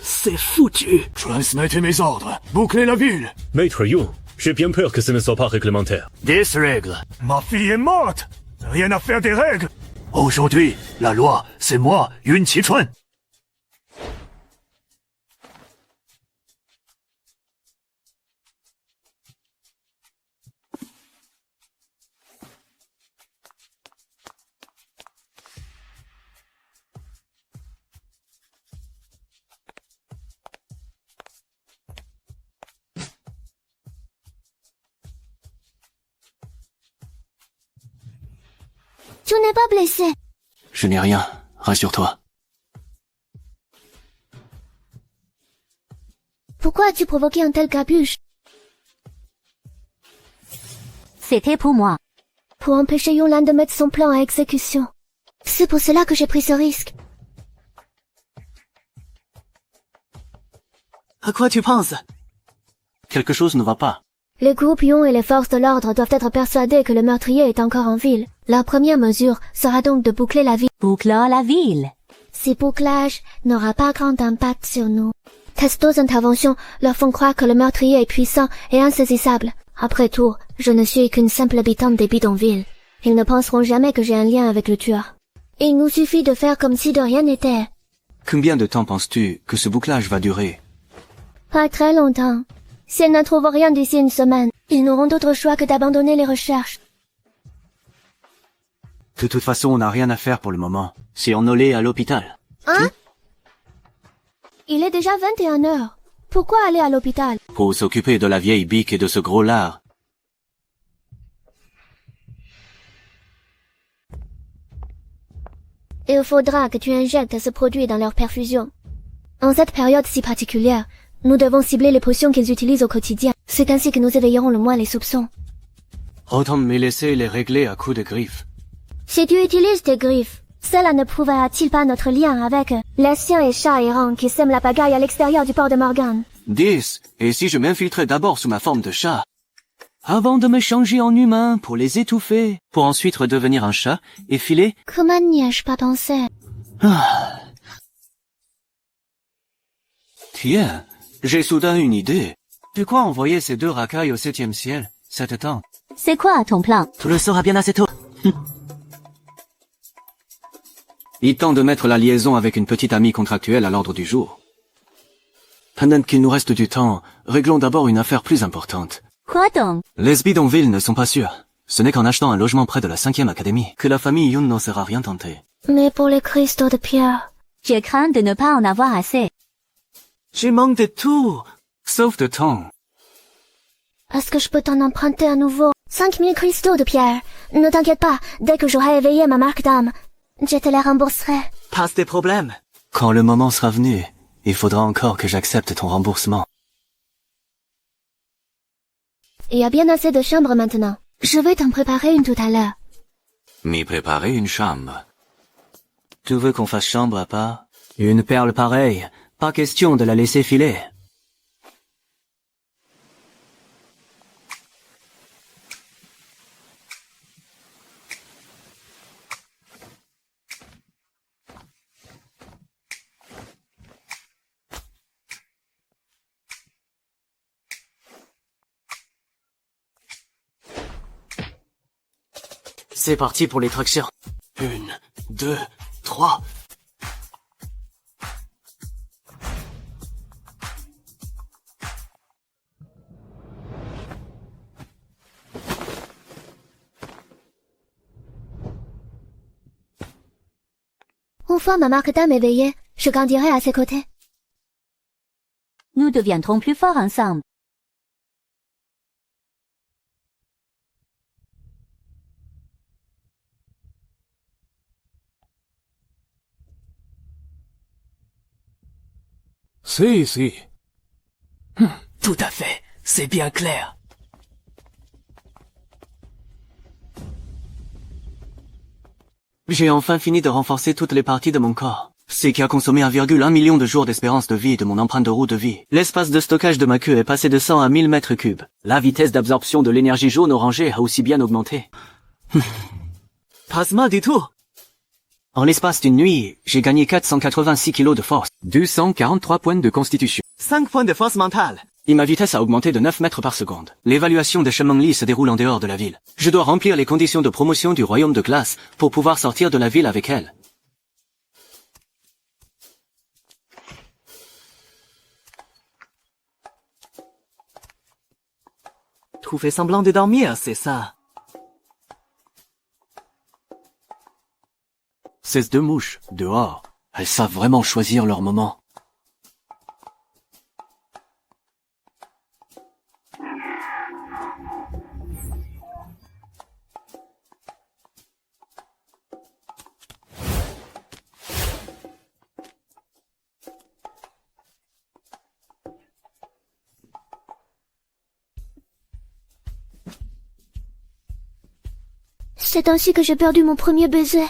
C'est foutu. Transmettez mes ordres. Bouclez la ville. Maître Yu, j'ai bien peur que ce ne soit pas réglementaire. Des règles. Ma fille est morte. Rien à faire des règles. Aujourd'hui, la loi, c'est moi, Yun Qichuan. Tu n'es pas blessé. Je n'ai rien. Rassure-toi. Pourquoi as-tu provoqué un tel capuche? C'était pour moi. Pour empêcher Yonlan de mettre son plan à exécution. C'est pour cela que j'ai pris ce risque. À quoi tu penses? Quelque chose ne va pas. Les groupes Yon et les forces de l'ordre doivent être persuadés que le meurtrier est encore en ville. La première mesure sera donc de boucler la ville. Bouclant la ville. Ce bouclage n'aura pas grand impact sur nous. Testo's interventions leur font croire que le meurtrier est puissant et insaisissable. Après tout, je ne suis qu'une simple habitante des bidonvilles. Ils ne penseront jamais que j'ai un lien avec le tueur. Il nous suffit de faire comme si de rien n'était. Combien de temps penses-tu que ce bouclage va durer? Pas très longtemps. Si elles ne trouvent rien d'ici une semaine, ils n'auront d'autre choix que d'abandonner les recherches. De toute façon, on n'a rien à faire pour le moment. Si on allait à l'hôpital. Hein? Il est déjà 21 heures. Pourquoi aller à l'hôpital? Pour s'occuper de la vieille bique et de ce gros lard. Il faudra que tu injectes ce produit dans leur perfusion. En cette période si particulière, nous devons cibler les potions qu'ils utilisent au quotidien. C'est ainsi que nous éveillerons le moins les soupçons. Autant me laisser les régler à coups de griffes. Si tu utilises tes griffes, cela ne prouvera-t-il pas notre lien avec les chiens et chats errants qui sèment la pagaille à l'extérieur du port de Morgan? 10. Et si je m'infiltrais d'abord sous ma forme de chat, avant de me changer en humain pour les étouffer, pour ensuite redevenir un chat et filer? Comment n'y ai-je pas pensé? Tiens, j'ai soudain une idée. Tu crois envoyer ces deux racailles au 7e ciel, cet temps? C'est quoi ton plan? Tu le sauras bien assez tôt. Il tente de mettre la liaison avec une petite amie contractuelle à l'ordre du jour. Pendant qu'il nous reste du temps, réglons d'abord une affaire plus importante. Quoi donc? Les bidonvilles ne sont pas sûrs. Ce n'est qu'en achetant un logement près de la 5e académie que la famille Yoon n'en sera rien tentée. Mais pour les cristaux de pierre... Je crains de ne pas en avoir assez. J'ai manque de tout, sauf de temps. Est-ce que je peux t'en emprunter à nouveau? 5000 cristaux de pierre. Ne t'inquiète pas, dès que j'aurai éveillé ma marque d'âme, je te les rembourserai. Passe tes problèmes. Quand le moment sera venu, il faudra encore que j'accepte ton remboursement. Il y a bien assez de chambres maintenant. Je vais t'en préparer une tout à l'heure. M'y préparer une chambre. Tu veux qu'on fasse chambre à part? Une perle pareille, pas question de la laisser filer. C'est parti pour les tractions. 1, 2, 3... Une fois ma marque d'âme éveillée, je grandirai à ses côtés. Nous deviendrons plus forts ensemble. Si. Tout à fait, c'est bien clair. J'ai enfin fini de renforcer toutes les parties de mon corps. C'est qui a consommé 1,1 million de jours d'espérance de vie de mon empreinte de roue de vie. L'espace de stockage de ma queue est passé de 100 à 1000 mètres cubes. La vitesse d'absorption de l'énergie jaune orangée a aussi bien augmenté. Pas mal du tout. En l'espace d'une nuit, j'ai gagné 486 kilos de force, 243 points de constitution, 5 points de force mentale. Et ma vitesse a augmenté de 9 mètres par seconde. L'évaluation de Shemangli se déroule en dehors de la ville. Je dois remplir les conditions de promotion du royaume de glace pour pouvoir sortir de la ville avec elle. Tu fais semblant de dormir, c'est ça? Ces deux mouches, dehors, elles savent vraiment choisir leur moment. C'est ainsi que j'ai perdu mon premier baiser.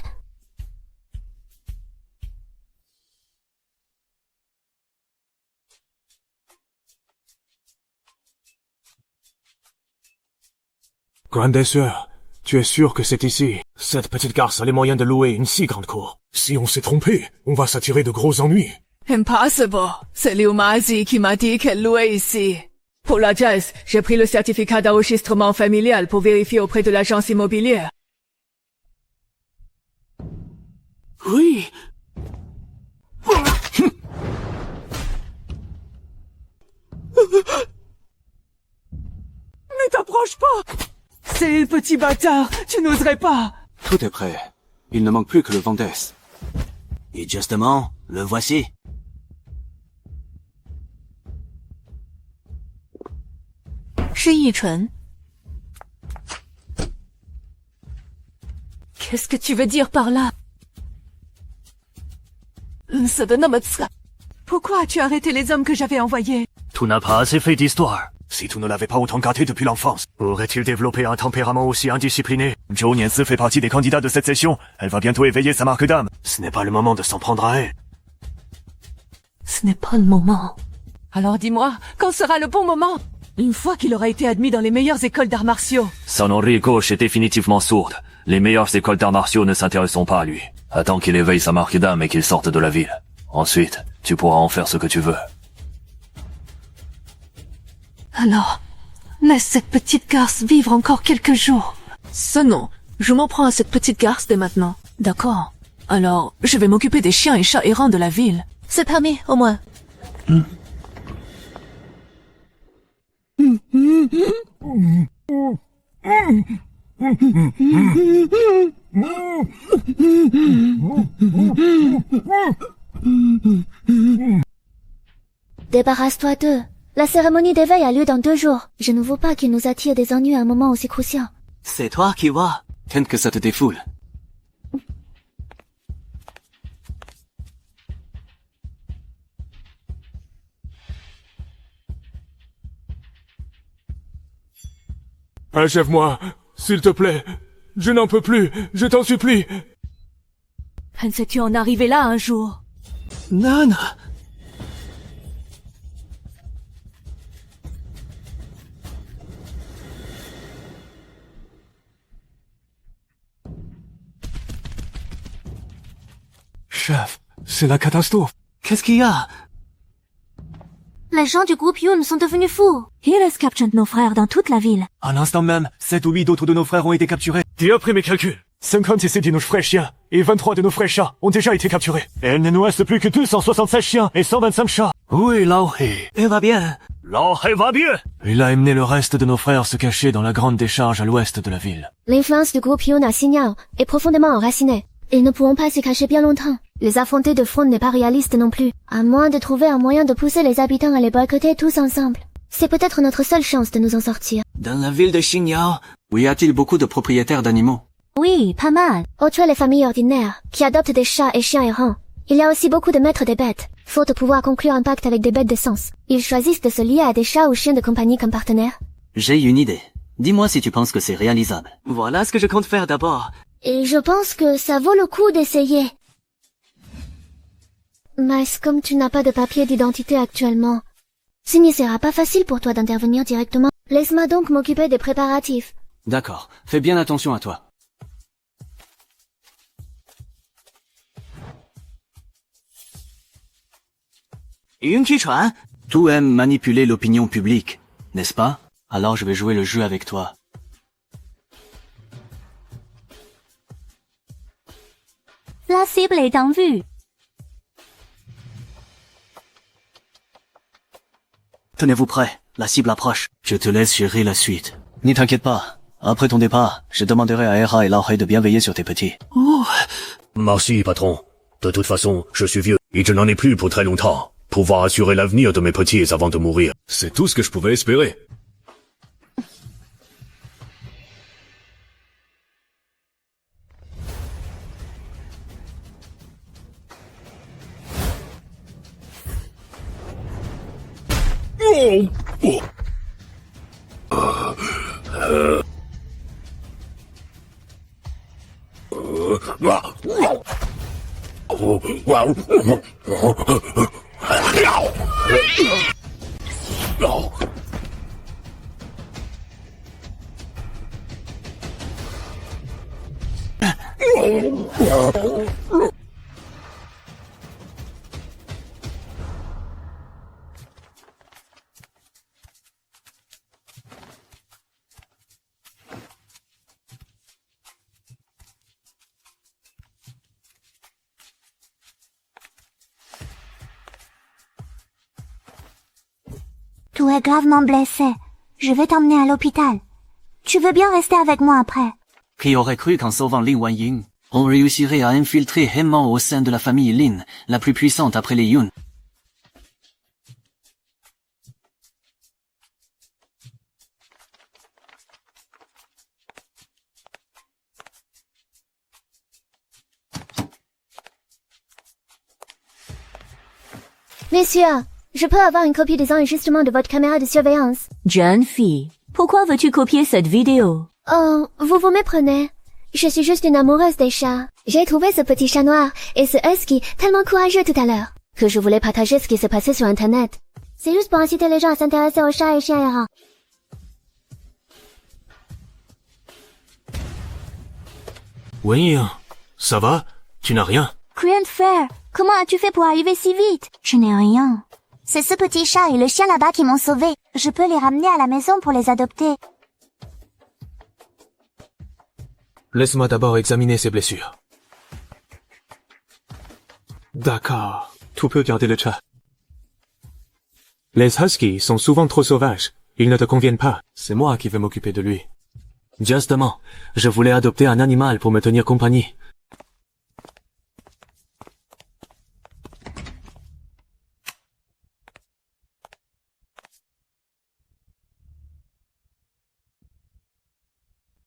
Grande sœur, tu es sûr que c'est ici? Cette petite garce a les moyens de louer une si grande cour. Si on s'est trompé, on va s'attirer de gros ennuis. Impossible. C'est Liu Mazi qui m'a dit qu'elle louait ici. Pour la Jess, j'ai pris le certificat d'enregistrement familial pour vérifier auprès de l'agence immobilière. Oui. Ne t'approche pas! C'est petit bâtard, tu n'oserais pas! Tout est prêt. Il ne manque plus que le Vendès. Et justement, le voici. Qu'est-ce que tu veux dire par là? Pourquoi as-tu arrêté les hommes que j'avais envoyés? Tu n'as pas assez fait d'histoire. Si tu ne l'avais pas autant gâté depuis l'enfance, aurait-il développé un tempérament aussi indiscipliné? Zhou Nianzi fait partie des candidats de cette session. Elle va bientôt éveiller sa marque d'âme. Ce n'est pas le moment de s'en prendre à elle. Ce n'est pas le moment. Alors dis-moi, quand sera le bon moment? Une fois qu'il aura été admis dans les meilleures écoles d'arts martiaux. Son oreille gauche est définitivement sourde. Les meilleures écoles d'arts martiaux ne s'intéresseront pas à lui. Attends qu'il éveille sa marque d'âme et qu'il sorte de la ville. Ensuite, tu pourras en faire ce que tu veux. Alors, laisse cette petite garce vivre encore quelques jours. Ça non, je m'en prends à cette petite garce dès maintenant. D'accord. Alors, je vais m'occuper des chiens et chats errants de la ville. C'est permis, au moins. Débarrasse-toi d'eux. La cérémonie d'éveil a lieu dans 2 jours. Je ne veux pas qu'ils nous attirent des ennuis à un moment aussi crucial. C'est toi qui vois. Tente que ça te défoule. Achève-moi, s'il te plaît. Je n'en peux plus, je t'en supplie. Pensais-tu en arriver là un jour? Non. Chef, c'est la catastrophe. Qu'est-ce qu'il y a? Les gens du groupe Yoon sont devenus fous. Ils capturent nos frères dans toute la ville. À l'instant même, 7 ou 8 d'autres de nos frères ont été capturés. D'après mes calculs, 56 de nos frères chiens et 23 de nos frères chats ont déjà été capturés. Et il ne nous reste plus que 276 chiens et 125 chats. Oui, Lao He. Elle va bien. Lao He va bien. Il a amené le reste de nos frères se cacher dans la grande décharge à l'ouest de la ville. L'influence du groupe Yoon à Signal est profondément enracinée. Ils ne pourront pas se cacher bien longtemps. Les affronter de front n'est pas réaliste non plus, à moins de trouver un moyen de pousser les habitants à les boycotter tous ensemble. C'est peut-être notre seule chance de nous en sortir. Dans la ville de Xingyao, où y a-t-il beaucoup de propriétaires d'animaux? Oui, pas mal. Autre les familles ordinaires, qui adoptent des chats et chiens errants. Il y a aussi beaucoup de maîtres des bêtes. Faute de pouvoir conclure un pacte avec des bêtes d'essence, ils choisissent de se lier à des chats ou chiens de compagnie comme partenaires. J'ai une idée. Dis-moi si tu penses que c'est réalisable. Voilà ce que je compte faire d'abord. Et je pense que ça vaut le coup d'essayer. Mais comme tu n'as pas de papier d'identité actuellement, ce ne sera pas facile pour toi d'intervenir directement. Laisse-moi donc m'occuper des préparatifs. D'accord. Fais bien attention à toi. Yun Qichuan, tu aimes manipuler l'opinion publique, n'est-ce pas? Alors je vais jouer le jeu avec toi. La cible est en vue. Tenez-vous prêts, la cible approche. Je te laisse gérer la suite. N'y t'inquiète pas. Après ton départ, je demanderai à Hera et Lao He de bien veiller sur tes petits. Oh. Merci, patron. De toute façon, je suis vieux et je n'en ai plus pour très longtemps. Pouvoir assurer l'avenir de mes petits avant de mourir, c'est tout ce que je pouvais espérer. Tu es gravement blessé. Je vais t'emmener à l'hôpital. Tu veux bien rester avec moi après? Qui aurait cru qu'en sauvant Lin Wanying, on réussirait à infiltrer Hemman au sein de la famille Lin, la plus puissante après les Yun. Messieurs, je peux avoir une copie des enregistrements de votre caméra de surveillance? Jeune fille, pourquoi veux-tu copier cette vidéo? Oh, vous vous méprenez. Je suis juste une amoureuse des chats. J'ai trouvé ce petit chat noir et ce husky tellement courageux tout à l'heure que je voulais partager ce qui s'est passé sur Internet. C'est juste pour inciter les gens à s'intéresser aux chats et chiens errants. Oui, ça va? Tu n'as rien? Rien de faire. Comment as-tu fait pour arriver si vite? Je n'ai rien. C'est ce petit chat et le chien là-bas qui m'ont sauvé. Je peux les ramener à la maison pour les adopter. Laisse-moi d'abord examiner ses blessures. D'accord, tu peux garder le chat. Les huskies sont souvent trop sauvages. Ils ne te conviennent pas. C'est moi qui vais m'occuper de lui. Justement, je voulais adopter un animal pour me tenir compagnie.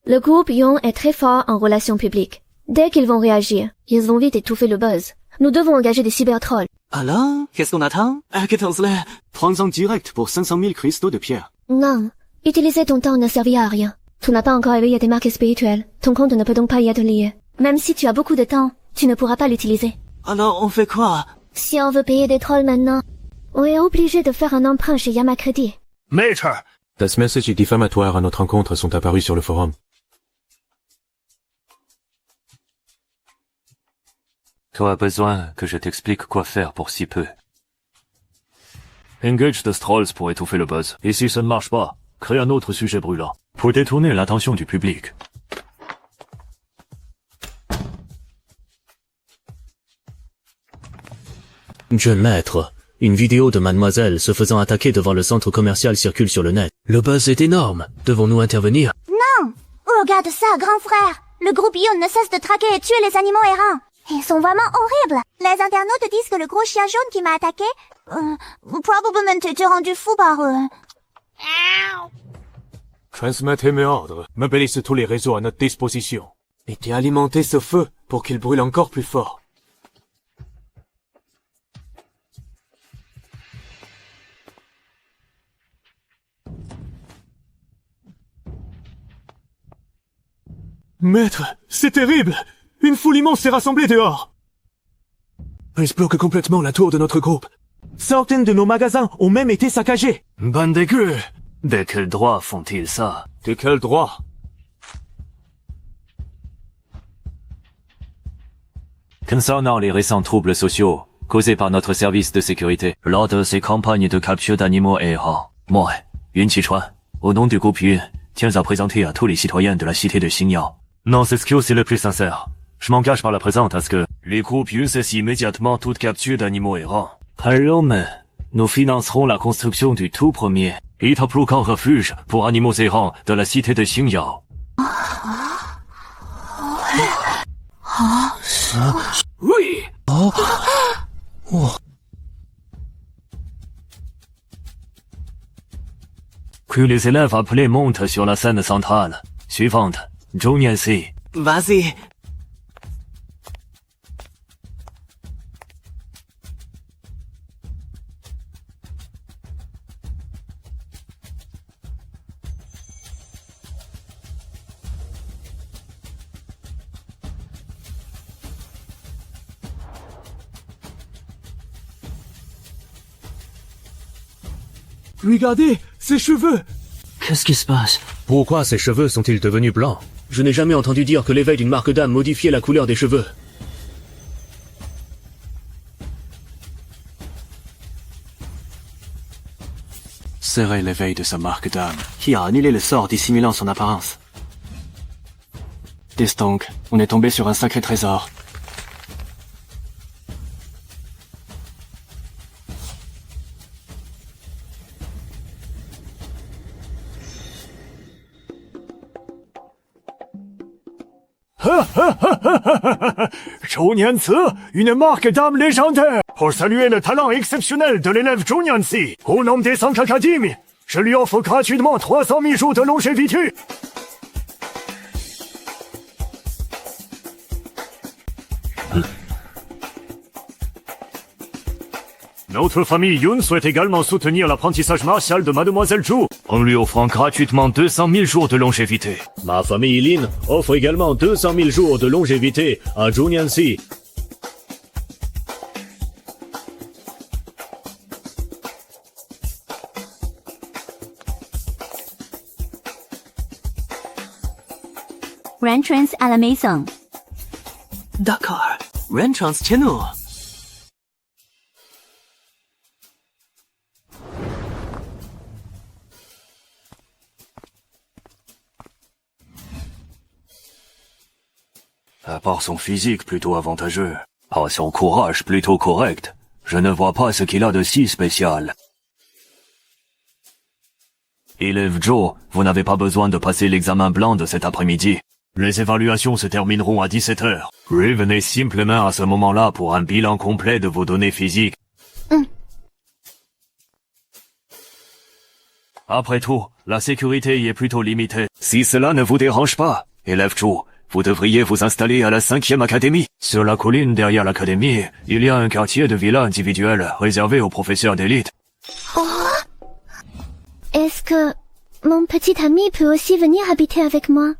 Le groupe Yon est très fort en relations publiques. Dès qu'ils vont réagir, ils vont vite étouffer le buzz. Nous devons engager des cybertrolls. Alors, qu'est-ce qu'on attend? Prends-en direct pour 500 000 cristaux de pierre. Non, utiliser ton temps ne servira à rien. Tu n'as pas encore éveillé tes marques spirituelles. Ton compte ne peut donc pas y être lié. Même si tu as beaucoup de temps, tu ne pourras pas l'utiliser. Alors, on fait quoi? Si on veut payer des trolls maintenant, on est obligé de faire un emprunt chez Yamakredit. Maître! Des messages diffamatoires à notre encontre sont apparus sur le forum. Tu as besoin que je t'explique quoi faire pour si peu. Engage the Strolls pour étouffer le buzz. Et si ça ne marche pas, crée un autre sujet brûlant. Pour détourner l'attention du public. Jeune maître, une vidéo de mademoiselle se faisant attaquer devant le centre commercial circule sur le net. Le buzz est énorme. Devons-nous intervenir? Non! Regarde ça, grand frère! Le groupe Yon ne cesse de traquer et tuer les animaux errants. Ils sont vraiment horribles. Les internautes disent que le gros chien jaune qui m'a attaqué, probablement t'es rendu fou par eux. Transmettez mes ordres. Mobilisez tous les réseaux à notre disposition. Et alimentez ce feu pour qu'il brûle encore plus fort. Maître, c'est terrible! Une foule immense s'est rassemblée dehors! Ils bloquent complètement la tour de notre groupe. Certains de nos magasins ont même été saccagés. Bande de gueux! De quel droit font-ils ça? De quel droit? Concernant les récents troubles sociaux causés par notre service de sécurité lors de ces campagnes de capture d'animaux errants, moi, Yun Qichuan, au nom du groupe Yun, tiens à présenter à tous les citoyens de la cité de Xinyao. Non, c'est ce c'est le plus sincère. Je m'engage par la présente à ce que les groupes Yun cessent immédiatement toute capture d'animaux errants. Allons, nous financerons la construction du tout premier et plus grand refuge pour animaux errants de la cité de Xinyao. Oui! Que les élèves appelés montent sur la scène centrale. Suivante, Zhou Nianxi. Vas-y. Regardez, ses cheveux! Qu'est-ce qui se passe? Pourquoi ses cheveux sont-ils devenus blancs? Je n'ai jamais entendu dire que l'éveil d'une marque d'âme modifiait la couleur des cheveux. Serait l'éveil de sa marque d'âme, qui a annulé le sort dissimulant son apparence. Destonk, on est tombé sur un sacré trésor. Zhou Nianci, une marque d'âme légendaire. Pour saluer le talent exceptionnel de l'élève Zhou Nianci, au nom des 5 académies, je lui offre gratuitement 300 000 jours de longévité. Notre famille Yun souhaite également soutenir l'apprentissage martial de Mademoiselle Zhou, en lui offrant gratuitement 200 000 jours de longévité. Ma famille Lin offre également 200 000 jours de longévité à Zhou Nianci. Rentrance à la maison. D'accord. Rentrance chez nous. À part son physique plutôt avantageux, par son courage plutôt correct, je ne vois pas ce qu'il a de si spécial. Élève Zhou, vous n'avez pas besoin de passer l'examen blanc de cet après-midi. Les évaluations se termineront à 17h. Revenez simplement à ce moment-là pour un bilan complet de vos données physiques. Après tout, la sécurité y est plutôt limitée. Si cela ne vous dérange pas, élève Zhou, vous devriez vous installer à la 5e académie. Sur la colline derrière l'académie, il y a un quartier de villa individuelle réservé aux professeurs d'élite. Est-ce que mon petit ami peut aussi venir habiter avec moi?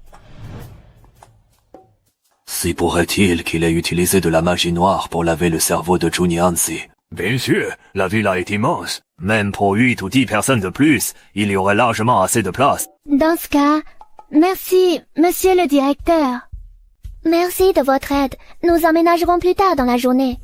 Si pourrait-il qu'il ait utilisé de la magie noire pour laver le cerveau de Zhou Nianci? Bien sûr, la villa est immense. Même pour 8 ou 10 personnes de plus, il y aurait largement assez de place. Dans ce cas, merci, monsieur le directeur. Merci de votre aide. Nous emménagerons plus tard dans la journée.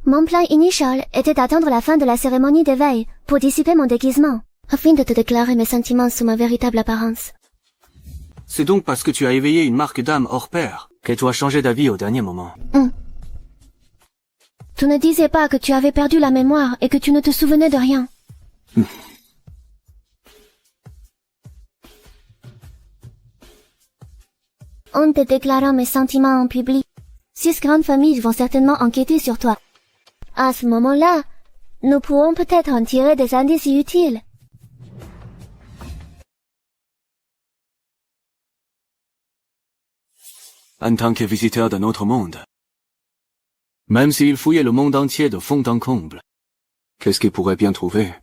Mon plan initial était d'attendre la fin de la cérémonie d'éveil pour dissiper mon déguisement, afin de te déclarer mes sentiments sous ma véritable apparence. C'est donc parce que tu as éveillé une marque d'âme hors pair que tu as changé d'avis au dernier moment. Tu ne disais pas que tu avais perdu la mémoire et que tu ne te souvenais de rien. En te déclarant mes sentiments en public, 6 grandes familles vont certainement enquêter sur toi. À ce moment-là, nous pourrons peut-être en tirer des indices utiles. En tant que visiteur d'un autre monde, même s'il fouillait le monde entier de fond en comble, qu'est-ce qu'il pourrait bien trouver?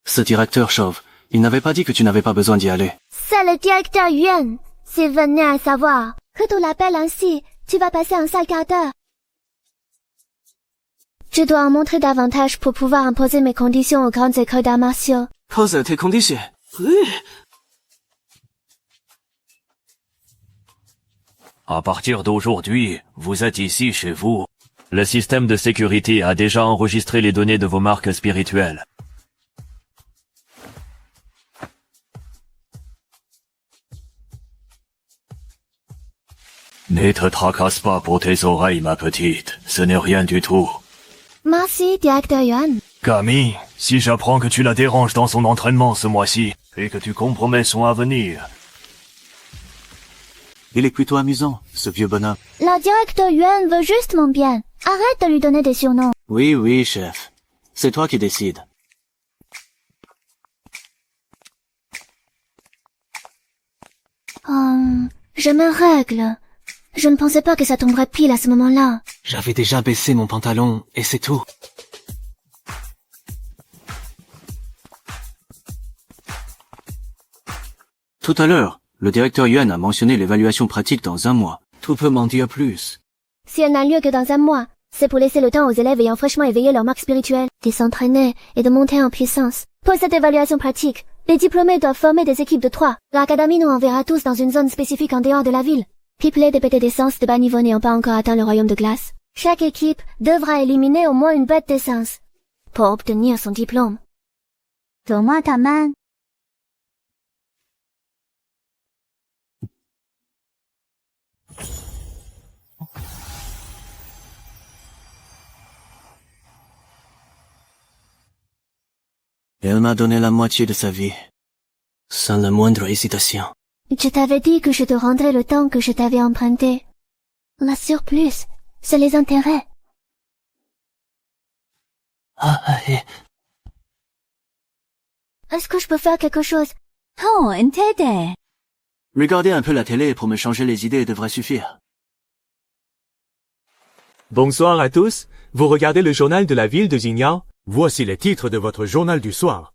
Ce directeur chauve, il n'avait pas dit que tu n'avais pas besoin d'y aller. C'est le directeur Yuan. S'il venait à savoir que tu l'appelles ainsi, tu vas passer un sale quart d'heure. Je dois en montrer davantage pour pouvoir imposer mes conditions aux grandes écoles d'arts martiaux. Pose tes conditions. À partir d'aujourd'hui, vous êtes ici chez vous. Le système de sécurité a déjà enregistré les données de vos marques spirituelles. Ne te tracasse pas pour tes oreilles, ma petite. Ce n'est rien du tout. Merci, directeur Yuan. Camille, si j'apprends que tu la déranges dans son entraînement ce mois-ci, et que tu compromets son avenir... Il est plutôt amusant, ce vieux bonhomme. Le directeur Yuan veut juste mon bien. Arrête de lui donner des surnoms. Oui, oui, chef. C'est toi qui décides. Je j'ai mes règles. Je ne pensais pas que ça tomberait pile à ce moment-là. J'avais déjà baissé mon pantalon, et c'est tout. Tout à l'heure, le directeur Yuan a mentionné l'évaluation pratique dans 1 mois. Tout peut m'en dire plus. Si elle n'a lieu que dans 1 mois, c'est pour laisser le temps aux élèves ayant fraîchement éveillé leur marque spirituelle de s'entraîner et de monter en puissance. Pour cette évaluation pratique, les diplômés doivent former des équipes de 3. L'académie nous enverra tous dans une zone spécifique en dehors de la ville. Peuplée des bêtes d'essence de bas niveau n'ayant pas encore atteint le royaume de glace. Chaque équipe devra éliminer au moins une bête d'essence pour obtenir son diplôme. 走嘛，他们。Elle m'a donné la moitié de sa vie, sans la moindre hésitation. Je t'avais dit que je te rendrais le temps que je t'avais emprunté. La surplus, c'est les intérêts. Est-ce que je peux faire quelque chose? Oh, intérêt. Regarder un peu la télé pour me changer les idées devrait suffire. Bonsoir à tous. Vous regardez le journal de la ville de Jingyao? Voici les titres de votre journal du soir.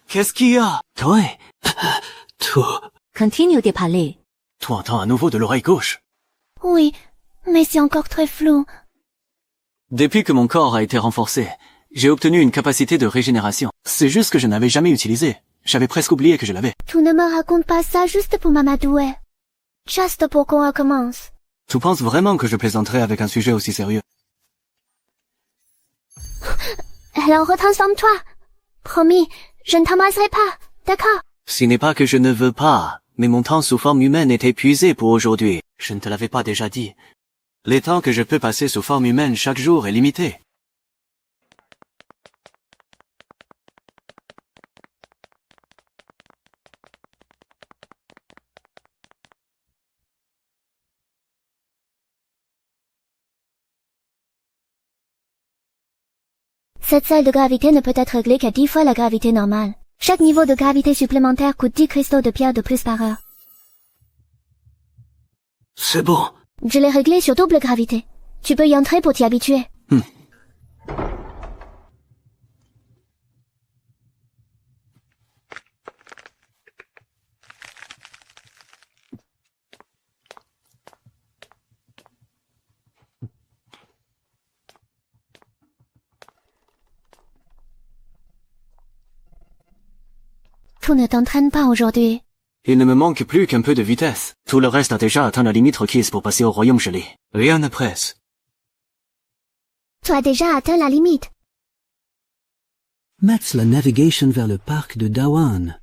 Qu'est-ce qu'il y a? Toi. Continue de parler. Tu entends à nouveau de l'oreille gauche. Oui, mais c'est encore très flou. Depuis que mon corps a été renforcé, j'ai obtenu une capacité de régénération. C'est juste que je n'avais jamais utilisé. J'avais presque oublié que je l'avais. Tu ne me racontes pas ça juste pour m'amadouer. Juste pour qu'on recommence. Tu penses vraiment que je plaisanterais avec un sujet aussi sérieux? Alors retransforme-toi. Promis, je ne t'embrasserai pas, d'accord? Ce n'est pas que je ne veux pas, mais mon temps sous forme humaine est épuisé pour aujourd'hui. Je ne te l'avais pas déjà dit. Les temps que je peux passer sous forme humaine chaque jour est limité. Cette salle de gravité ne peut être réglée qu'à 10 fois la gravité normale. Chaque niveau de gravité supplémentaire coûte 10 cristaux de pierre de plus par heure. C'est bon. Je l'ai réglé sur double gravité. Tu peux y entrer pour t'y habituer. Tu ne t'entraînes pas aujourd'hui. Il ne me manque plus qu'un peu de vitesse. Tout le reste a déjà atteint la limite requise pour passer au royaume gelé. Rien ne presse. Tu as déjà atteint la limite. Max la navigation vers le parc de Dawan.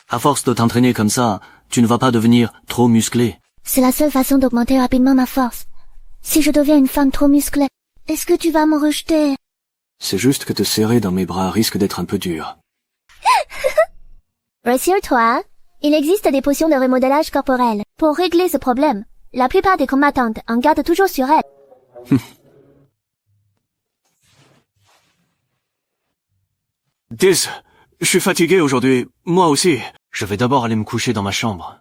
À force de t'entraîner comme ça, tu ne vas pas devenir trop musclé. C'est la seule façon d'augmenter rapidement ma force. Si je deviens une femme trop musclée, est-ce que tu vas me rejeter? C'est juste que te serrer dans mes bras risque d'être un peu dur. Rassure-toi, il existe des potions de remodelage corporel. Pour régler ce problème, la plupart des combattantes en gardent toujours sur elles. Diz, je suis fatigué aujourd'hui. Moi aussi. Je vais d'abord aller me coucher dans ma chambre.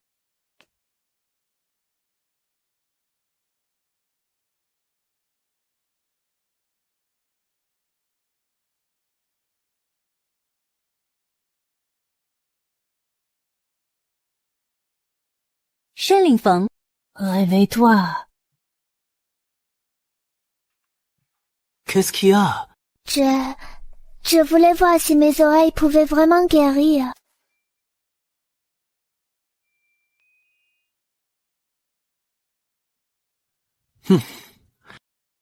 Feng, réveille-toi. Qu'est-ce qu'il y a? Je voulais voir si mes oreilles pouvaient vraiment guérir.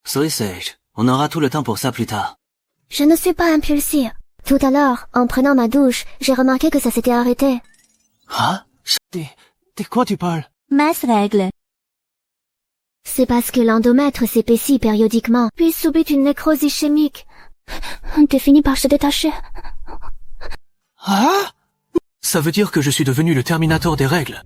Sois sage. On aura tout le temps pour ça plus tard. Je ne suis pas impulsive. Tout à l'heure, en prenant ma douche, j'ai remarqué que ça s'était arrêté. Hein? De quoi tu parles? Masse règle. C'est parce que l'endomètre s'épaissit périodiquement, puis subit une nécrose ischémique. Tu finis par se détacher. Ah? Ça veut dire que je suis devenu le Terminator des règles.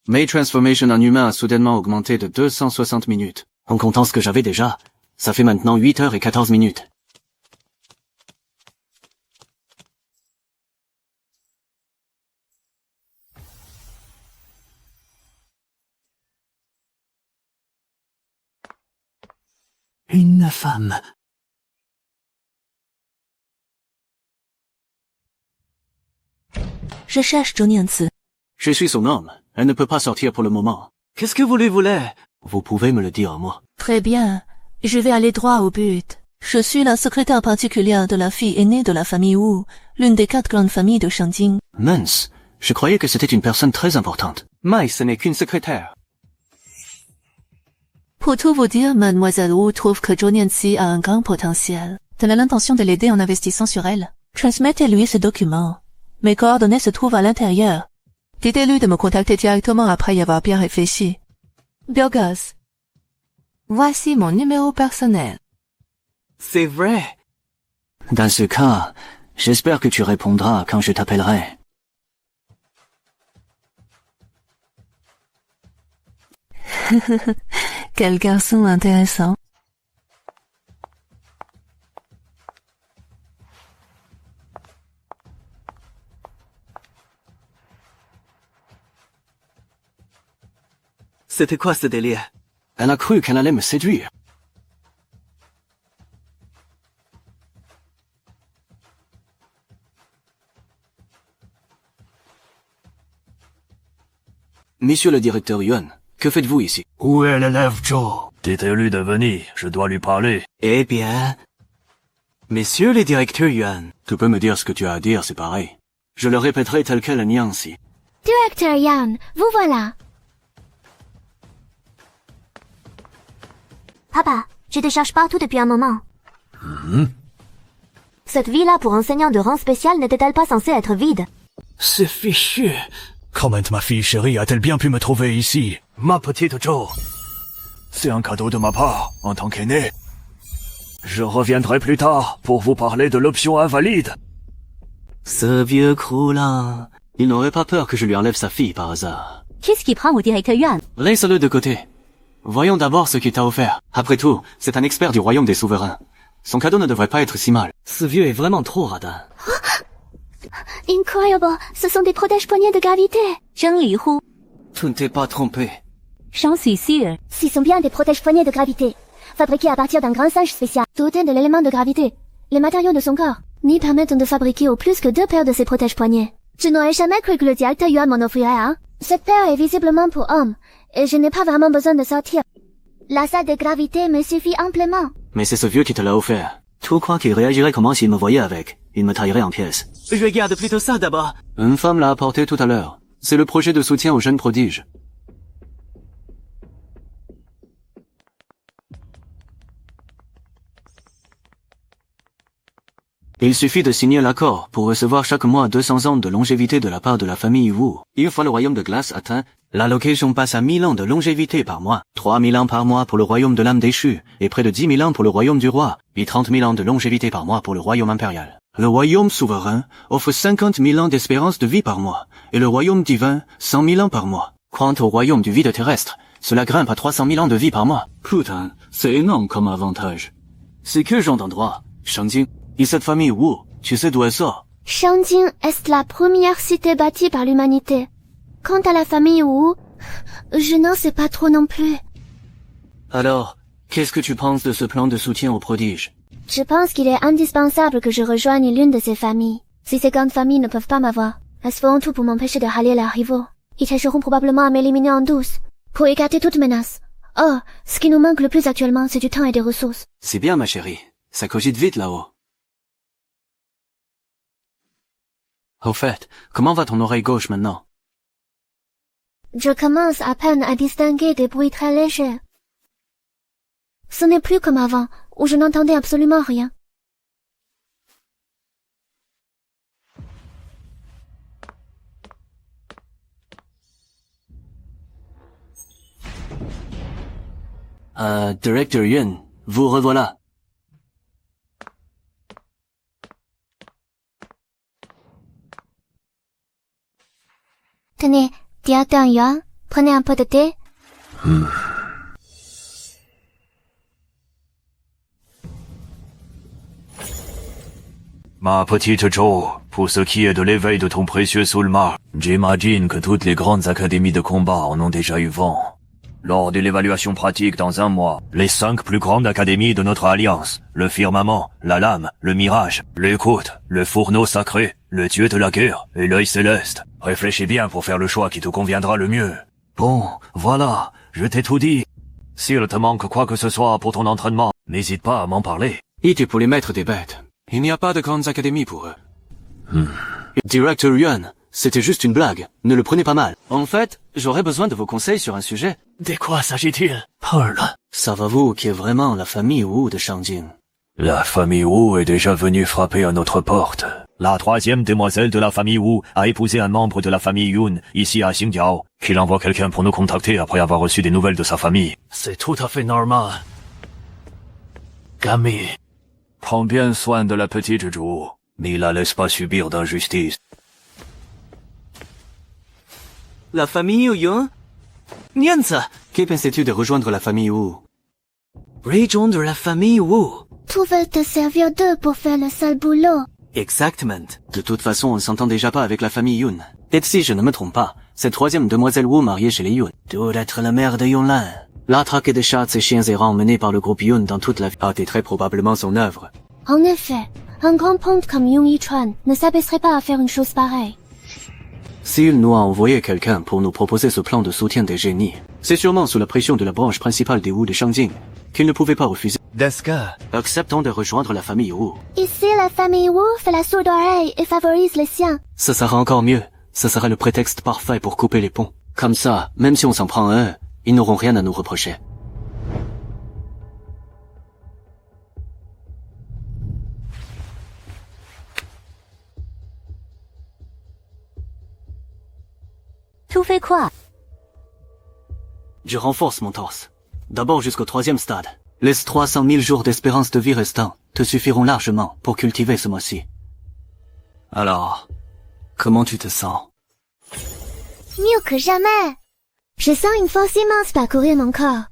Mes transformation en humain a soudainement augmenté de 260 minutes. En comptant ce que j'avais déjà, ça fait maintenant 8 heures et 14 minutes. Une femme. Je cherche Zhou Nianci. Je suis son homme. Elle ne peut pas sortir pour le moment. Qu'est-ce que vous lui voulez? Vous pouvez me le dire, moi. Très bien. Je vais aller droit au but. Je suis la secrétaire particulière de la fille aînée de la famille Wu, l'une des 4 grandes familles de Shangjing. Mince. Je croyais que c'était une personne très importante. Mai, ce n'est qu'une secrétaire. Pour tout vous dire, mademoiselle Wu trouve que Zhou Nianci a un grand potentiel. Elle a l'intention de l'aider en investissant sur elle. Transmettez-lui ce document. Mes coordonnées se trouvent à l'intérieur. Dites-lui de me contacter directement après y avoir bien réfléchi. Biogaz. Voici mon numéro personnel. C'est vrai. Dans ce cas, j'espère que tu répondras quand je t'appellerai. Quel garçon intéressant. C'était quoi ce délire? Elle a cru qu'elle allait me séduire. Monsieur le directeur Yuan, que faites-vous ici? Où est l'élève Zhou? Dites-lui de venir, je dois lui parler. Eh bien... Messieurs les directeurs Yuan, tu peux me dire ce que tu as à dire, c'est pareil. Je le répéterai tel quel Nianci. Directeur Yan, vous voilà. Papa, je te cherche partout depuis un moment. Cette vie-là pour enseignant de rang spécial n'était-elle pas censée être vide? C'est fichu. Comment ma fille chérie a-t-elle bien pu me trouver ici? Ma petite Zhou. C'est un cadeau de ma part, en tant qu'aîné. Je reviendrai plus tard pour vous parler de l'option invalide. Ce vieux crou-là, il n'aurait pas peur que je lui enlève sa fille par hasard. Qu'est-ce qui prend au directeur Yuan? Laisse-le de côté. Voyons d'abord ce qu'il t'a offert. Après tout, c'est un expert du royaume des souverains. Son cadeau ne devrait pas être si mal. Ce vieux est vraiment trop radin. Incroyable, ce sont des protèges poignets de gravité. Zheng Lihu. Tu ne t'es pas trompé. J'en suis sûr. Ce sont bien des protèges poignets de gravité, fabriqués à partir d'un grand singe spécial, doté de l'élément de gravité. Les matériaux de son corps n'y permettent de fabriquer au plus que 2 paires de ces protèges poignets. Je n'aurais jamais cru que le directeur Yuan m'en offrirait un. Cette paire est visiblement pour homme, et je n'ai pas vraiment besoin de sortir. La salle de gravité me suffit amplement. Mais c'est ce vieux qui te l'a offert. Tu crois qu'il réagirait comment s'il me voyait avec? Il me taillerait en pièces. Je garde plutôt ça d'abord. Une femme l'a apporté tout à l'heure. C'est le projet de soutien aux jeunes prodiges. Il suffit de signer l'accord pour recevoir chaque mois 200 ans de longévité de la part de la famille Wu. Une fois le royaume de glace atteint, l'allocation passe à 1000 ans de longévité par mois, 3000 ans par mois pour le royaume de l'âme déchue, et près de 10 000 ans pour le royaume du roi, et 30 000 ans de longévité par mois pour le royaume impérial. Le royaume souverain offre 50 000 ans d'espérance de vie par mois, et le royaume divin 100 000 ans par mois. Quant au royaume du vide terrestre, cela grimpe à 300 000 ans de vie par mois. Putain, c'est énorme comme avantage. C'est que genre d'endroit, Shangjing. Et cette famille Wu, tu sais d'où elle sort? Shangjing est la première cité bâtie par l'humanité. Quant à la famille Wu, je n'en sais pas trop non plus. Alors, qu'est-ce que tu penses de ce plan de soutien aux prodiges? Je pense qu'il est indispensable que je rejoigne l'une de ces familles. Si ces grandes familles ne peuvent pas m'avoir, elles feront tout pour m'empêcher de rallier leurs rivaux. Ils chercheront probablement à m'éliminer en douce, pour écarter toute menace. Or, ce qui nous manque le plus actuellement, c'est du temps et des ressources. C'est bien, ma chérie. Ça cogite vite là-haut. Au fait, comment va ton oreille gauche maintenant? Je commence à peine à distinguer des bruits très légers. Ce n'est plus comme avant, où je n'entendais absolument rien. Directeur Yuan, vous revoilà. Tenez, directeur Yuan, Prenez un peu de thé. Ma petite Jo, pour ce qui est de l'éveil de ton précieux Soulmar, j'imagine que toutes les grandes académies de combat en ont déjà eu vent. Lors de l'évaluation pratique dans un mois, les 5 plus grandes académies de notre alliance, le firmament, la lame, le mirage, l'écoute, le fourneau sacré, le dieu de la guerre et l'œil céleste. Réfléchis bien pour faire le choix qui te conviendra le mieux. Bon, voilà, je t'ai tout dit. S'il te manque quoi que ce soit pour ton entraînement, n'hésite pas à m'en parler. Et pour les maîtres des bêtes, il n'y a pas de grandes académies pour eux. Directeur Yuan, c'était juste une blague, ne le prenez pas mal. En fait, j'aurais besoin de vos conseils sur un sujet. De quoi s'agit-il? Parle. Savez-vous qui est vraiment la famille Wu de Shangjing? La famille Wu est déjà venue frapper à notre porte. La 3e demoiselle de la famille Wu a épousé un membre de la famille Yun, ici à Xingdiao, qu'il envoie quelqu'un pour nous contacter après avoir reçu des nouvelles de sa famille. C'est tout à fait normal. Camille. Prends bien soin de la petite Zhou, mais la laisse pas subir d'injustice. La famille Yun? Nianza, que pensais-tu de rejoindre la famille Wu? Rejoindre la famille Wu? Tout veut te servir d'eux pour faire le sale boulot. Exactement. De toute façon, on s'entend déjà pas avec la famille Yun. Et si je ne me trompe pas, cette 3e demoiselle Wu mariée chez les Yun doit être la mère de Yunlan. La traque des chats et chiens errants menée par le groupe Yun dans toute la vie a été très probablement son œuvre. En effet, un grand ponte comme Yung Yichuan ne s'abaisserait pas à faire une chose pareille. S'il nous a envoyé quelqu'un pour nous proposer ce plan de soutien des génies, c'est sûrement sous la pression de la branche principale des Wu de Shangjing qu'il ne pouvait pas refuser. Deska. Acceptons de rejoindre la famille Wu. Ici, la famille Wu fait la sourde oreille et favorise les siens. Ça sera encore mieux. Ça sera le prétexte parfait pour couper les ponts. Comme ça, même si on s'en prend à eux, ils n'auront rien à nous reprocher. Tout fait quoi? Je renforce mon torse. D'abord jusqu'au 3e stade. Les 300 000 jours d'espérance de vie restants te suffiront largement pour cultiver ce mois-ci. Alors, comment tu te sens? Mieux que jamais. Je sens une force immense parcourir mon corps.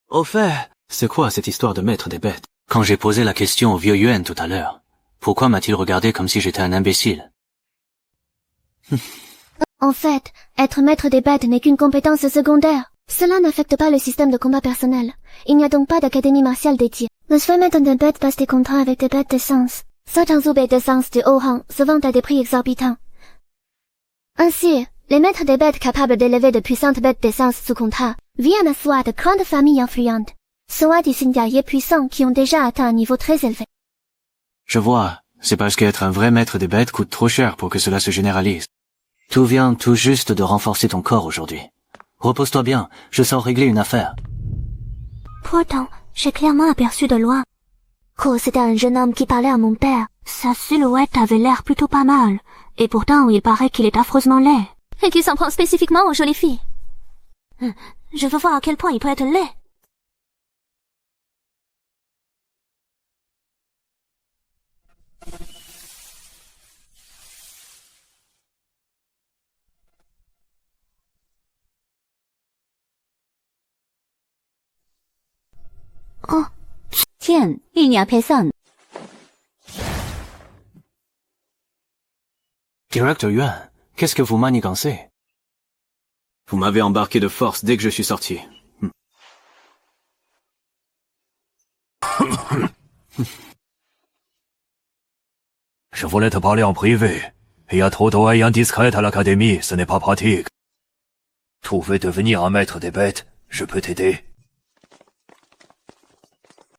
Au fait, c'est quoi cette histoire de maître des bêtes? Quand j'ai posé la question au vieux Yuan tout à l'heure, pourquoi m'a-t-il regardé comme si j'étais un imbécile? En fait, être maître des bêtes n'est qu'une compétence secondaire. Cela n'affecte pas le système de combat personnel. Il n'y a donc pas d'académie martiale dédiée. Le soi maître des bêtes passe des contrats avec des bêtes d'essence. Certains sous-bêtes d'essence de haut rang se vendent à des prix exorbitants. Ainsi, les maîtres des bêtes capables d'élever de puissantes bêtes d'essence sous contrat viennent soit de grandes familles influentes, soit des guerriers puissants qui ont déjà atteint un niveau très élevé. Je vois, c'est parce qu'être un vrai maître des bêtes coûte trop cher pour que cela se généralise. Tout vient tout juste de renforcer ton corps aujourd'hui. Repose-toi bien, je sors régler une affaire. Pourtant, j'ai clairement aperçu de loin que c'était un jeune homme qui parlait à mon père. Sa silhouette avait l'air plutôt pas mal, et pourtant il paraît qu'il est affreusement laid. Et qu'il s'en prend spécifiquement aux jolies filles. Je veux voir à quel point il peut être laid. Oh, tiens, il n'y a personne. Directeur Yuan, qu'est-ce que vous manigancez? Vous m'avez embarqué de force dès que je suis sorti. Je voulais te parler en privé. Il y a trop d'oreilles indiscrètes à l'académie, ce n'est pas pratique. Tu veux devenir un maître des bêtes, je peux t'aider.